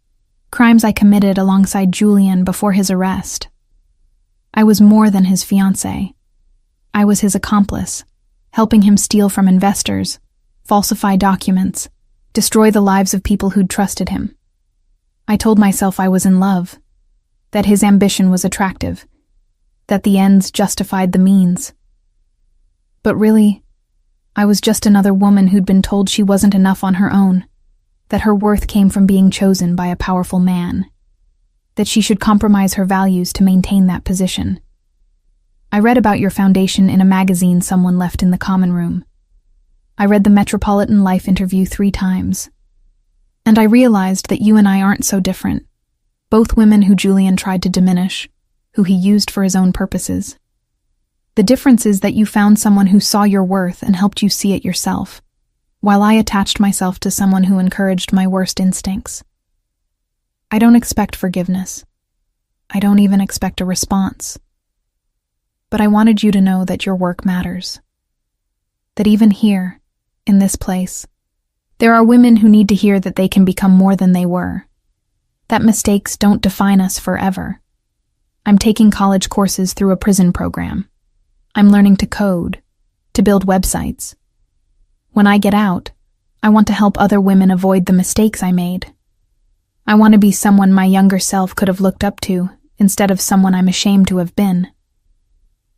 Speaker 1: crimes I committed alongside Julian before his arrest. I was more than his fiancé. I was his accomplice, helping him steal from investors, falsify documents, destroy the lives of people who'd trusted him. I told myself I was in love, that his ambition was attractive, that the ends justified the means. But really, I was just another woman who'd been told she wasn't enough on her own, that her worth came from being chosen by a powerful man, that she should compromise her values to maintain that position. I read about your foundation in a magazine someone left in the common room. I read the Metropolitan Life interview 3 times. And I realized that you and I aren't so different. Both women who Julian tried to diminish, who he used for his own purposes. The difference is that you found someone who saw your worth and helped you see it yourself, while I attached myself to someone who encouraged my worst instincts. I don't expect forgiveness. I don't even expect a response. But I wanted you to know that your work matters. That even here, in this place, There are women who need to hear that they can become more than they were, that mistakes don't define us forever. I'm taking college courses through a prison program. I'm learning to code, to build websites. When I get out, I want to help other women avoid the mistakes I made. I want to be someone my younger self could have looked up to instead of someone I'm ashamed to have been.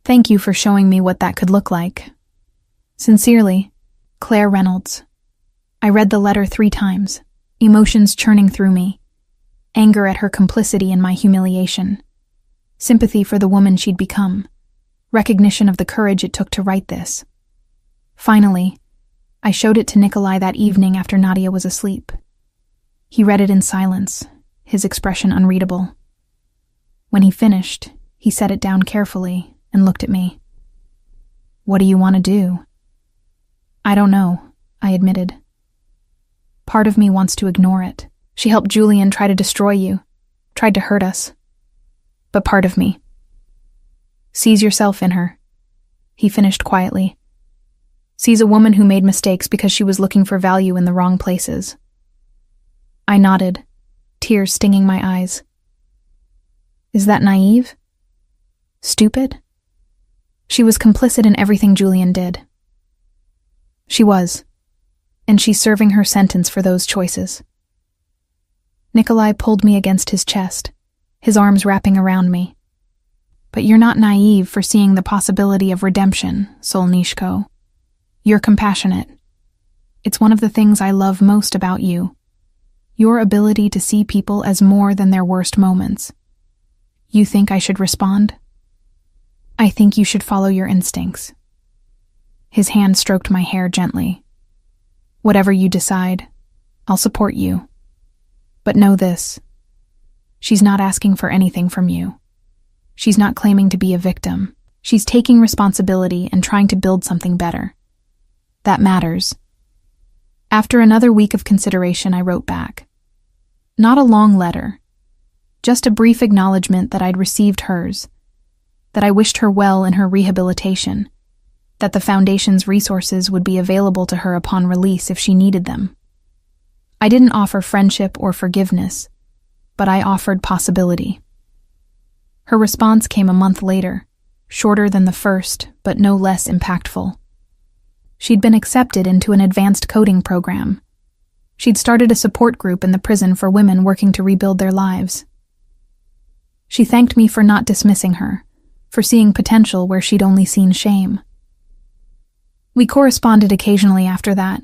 Speaker 1: Thank you for showing me what that could look like. Sincerely, Claire Reynolds. I read the letter 3 times, emotions churning through me. Anger at her complicity in my humiliation. Sympathy for the woman she'd become. Recognition of the courage it took to write this. Finally, I showed it to Nikolai that evening after Nadia was asleep. He read it in silence, his expression unreadable. When he finished, he set it down carefully and looked at me. "What do you want to do?" "I don't know," I admitted. "Part of me wants to ignore it. She helped Julian try to destroy you, tried to hurt us. But part of me sees yourself in her," he finished quietly. "Sees a woman who made mistakes because she was looking for value in the wrong places." I nodded, tears stinging my eyes. Is that naive? Stupid? She was complicit in everything Julian did. She was, and she's serving her sentence for those choices. Nikolai pulled me against his chest, his arms wrapping around me. But you're not naive for seeing the possibility of redemption, Solnishko. You're compassionate. It's one of the things I love most about you. Your ability to see people as more than their worst moments. You think I should respond? I think you should follow your instincts. His hand stroked my hair gently. Whatever you decide, I'll support you. But know this. She's not asking for anything from you. She's not claiming to be a victim. She's taking responsibility and trying to build something better. That matters. After another week of consideration, I wrote back. Not a long letter. Just a brief acknowledgement that I'd received hers, that I wished her well in her rehabilitation, that the Foundation's resources would be available to her upon release if she needed them. I didn't offer friendship or forgiveness, but I offered possibility. Her response came a month later, shorter than the first, but no less impactful. She'd been accepted into an advanced coding program. She'd started a support group in the prison for women working to rebuild their lives. She thanked me for not dismissing her, for seeing potential where she'd only seen shame. We corresponded occasionally after that.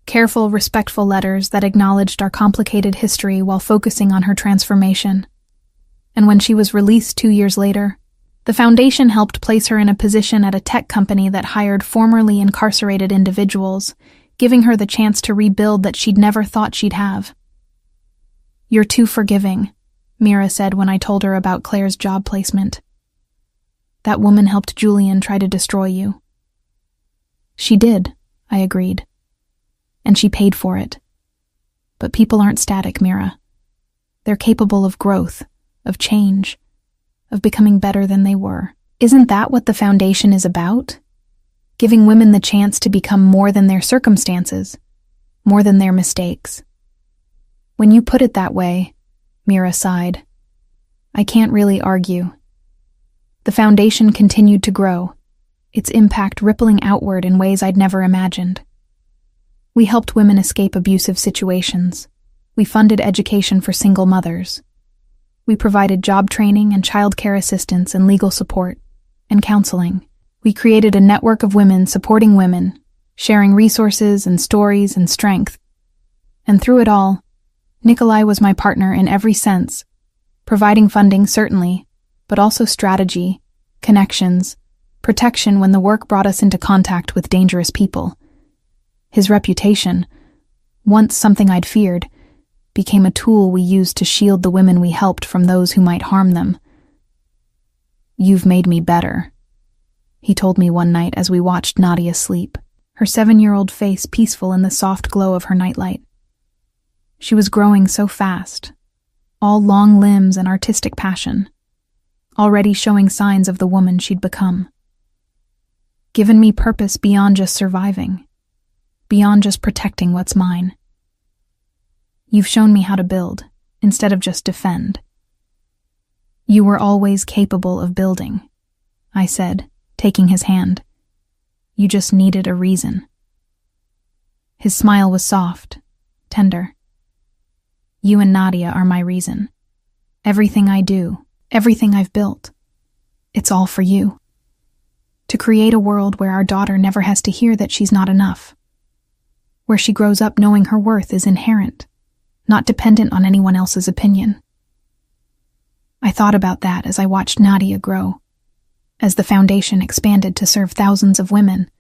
Speaker 1: Careful, respectful letters that acknowledged our complicated history while focusing on her transformation. And when she was released 2 years later, the Foundation helped place her in a position at a tech company that hired formerly incarcerated individuals, giving her the chance to rebuild that she'd never thought she'd have. "You're too forgiving," Mira said when I told her about Claire's job placement. "That woman helped Julian try to destroy you." "She did," I agreed. "And she paid for it. But people aren't static, Mira. They're capable of growth, of change, of becoming better than they were. Isn't that what the Foundation is about? Giving women the chance to become more than their circumstances, more than their mistakes." "When you put it that way," Mira sighed, "I can't really argue." The Foundation continued to grow, its impact rippling outward in ways I'd never imagined. We helped women escape abusive situations. We funded education for single mothers. We provided job training and childcare assistance and legal support and counseling. We created a network of women supporting women, sharing resources and stories and strength. And through it all, Nikolai was my partner in every sense, providing funding certainly, but also strategy, connections, protection when the work brought us into contact with dangerous people. His reputation, once something I'd feared, became a tool we used to shield the women we helped from those who might harm them. "You've made me better," he told me one night as we watched Nadia sleep, her 7-year-old face peaceful in the soft glow of her nightlight. She was growing so fast, all long limbs and artistic passion, already showing signs of the woman she'd become. Given me purpose beyond just surviving. beyond just protecting what's mine. You've shown me how to build, instead of just defend. You were always capable of building, I said, taking his hand. You just needed a reason. His smile was soft, tender. You and Nadia are my reason. Everything I do, everything I've built, it's all for you. To create a world where our daughter never has to hear that she's not enough. Where she grows up knowing her worth is inherent, not dependent on anyone else's opinion. I thought about that as I watched Nadia grow, as the foundation expanded to serve thousands of women,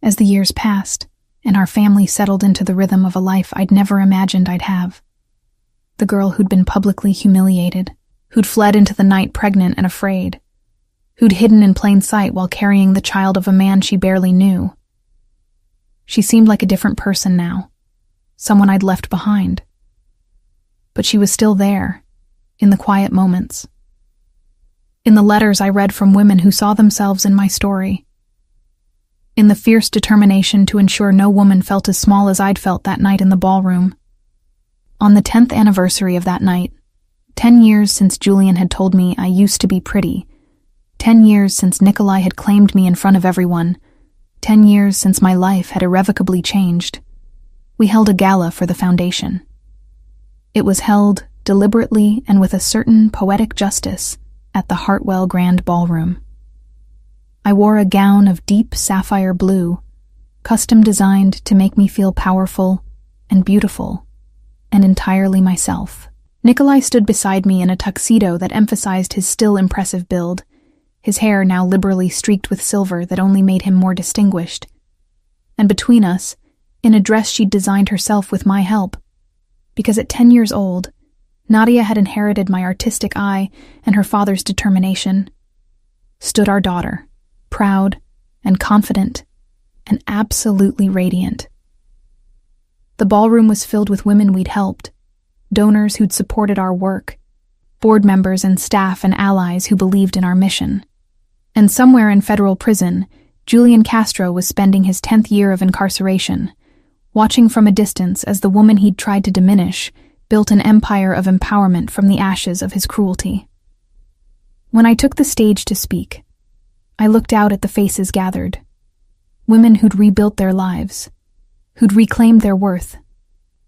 Speaker 1: as the years passed and our family settled into the rhythm of a life I'd never imagined I'd have. The girl who'd been publicly humiliated, who'd fled into the night pregnant and afraid, who'd hidden in plain sight while carrying the child of a man she barely knew. She seemed like a different person now, someone I'd left behind. But she was still there, in the quiet moments. In the letters I read from women who saw themselves in my story. In the fierce determination to ensure no woman felt as small as I'd felt that night in the ballroom. On the 10th anniversary of that night, 10 years since Julian had told me I used to be pretty, 10 years since Nikolai had claimed me in front of everyone, 10 years since my life had irrevocably changed, we held a gala for the foundation. It was held deliberately and with a certain poetic justice at the Hartwell Grand Ballroom. I wore a gown of deep sapphire blue, custom designed to make me feel powerful and beautiful, and entirely myself. Nikolai stood beside me in a tuxedo that emphasized his still impressive build, his hair now liberally streaked with silver that only made him more distinguished. And between us, in a dress she'd designed herself with my help, because at 10 years old, Nadia had inherited my artistic eye and her father's determination, stood our daughter, proud and confident and absolutely radiant. The ballroom was filled with women we'd helped, donors who'd supported our work, board members and staff and allies who believed in our mission. And somewhere in federal prison, Julian Castro was spending his 10th year of incarceration, watching from a distance as the woman he'd tried to diminish built an empire of empowerment from the ashes of his cruelty. When I took the stage to speak, I looked out at the faces gathered, women who'd rebuilt their lives, who'd reclaimed their worth,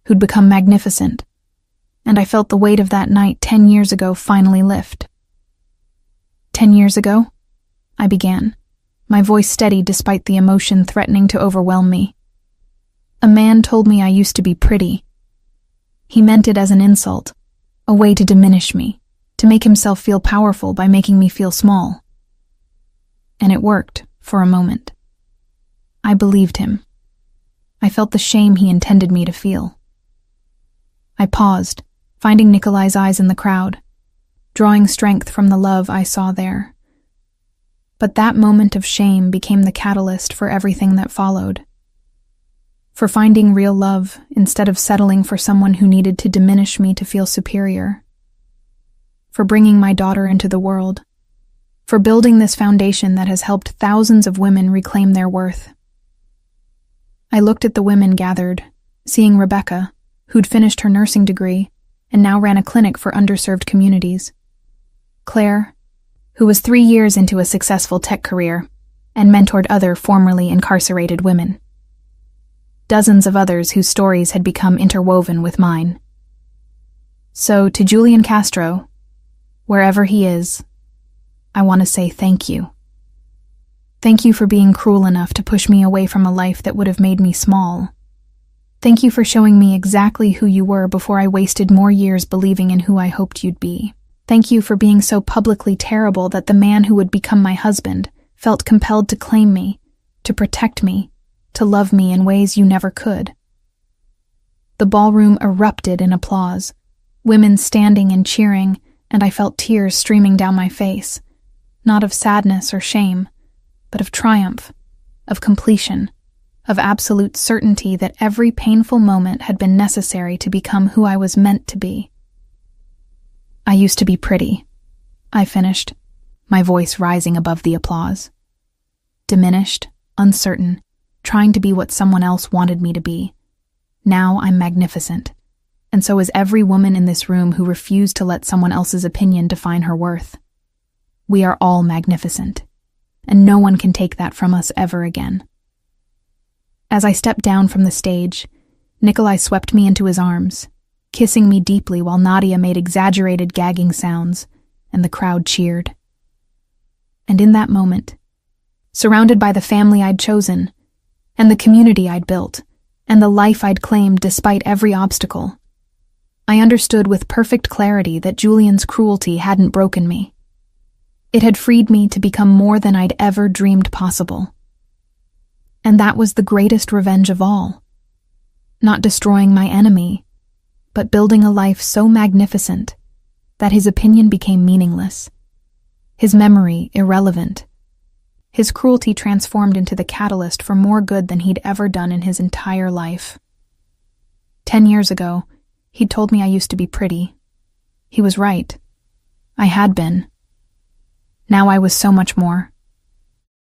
Speaker 1: who'd become magnificent, and I felt the weight of that night 10 years ago finally lift. 10 years ago? I began, my voice steady despite the emotion threatening to overwhelm me. A man told me I used to be pretty. He meant it as an insult, a way to diminish me, to make himself feel powerful by making me feel small. And it worked, for a moment. I believed him. I felt the shame he intended me to feel. I paused, finding Nikolai's eyes in the crowd, drawing strength from the love I saw there. But that moment of shame became the catalyst for everything that followed. For finding real love instead of settling for someone who needed to diminish me to feel superior. For bringing my daughter into the world. For building this foundation that has helped thousands of women reclaim their worth. I looked at the women gathered, seeing Rebecca, who'd finished her nursing degree and now ran a clinic for underserved communities. Claire, who was 3 years into a successful tech career and mentored other formerly incarcerated women. Dozens of others whose stories had become interwoven with mine. So to Julian Castro, wherever he is, I want to say thank you. Thank you for being cruel enough to push me away from a life that would have made me small. Thank you for showing me exactly who you were before I wasted more years believing in who I hoped you'd be. Thank you for being so publicly terrible that the man who would become my husband felt compelled to claim me, to protect me, to love me in ways you never could. The ballroom erupted in applause, women standing and cheering, and I felt tears streaming down my face, not of sadness or shame, but of triumph, of completion, of absolute certainty that every painful moment had been necessary to become who I was meant to be. I used to be pretty, I finished, my voice rising above the applause. Diminished, uncertain, trying to be what someone else wanted me to be. Now I'm magnificent, and so is every woman in this room who refused to let someone else's opinion define her worth. We are all magnificent, and no one can take that from us ever again. As I stepped down from the stage, Nikolai swept me into his arms, kissing me deeply while Nadia made exaggerated gagging sounds, and the crowd cheered. And in that moment, surrounded by the family I'd chosen, and the community I'd built, and the life I'd claimed despite every obstacle, I understood with perfect clarity that Julian's cruelty hadn't broken me. It had freed me to become more than I'd ever dreamed possible. And that was the greatest revenge of all. Not destroying my enemy, but building a life so magnificent that his opinion became meaningless, his memory irrelevant, his cruelty transformed into the catalyst for more good than he'd ever done in his entire life. 10 years ago, he'd told me I used to be pretty. He was right. I had been. Now I was so much more.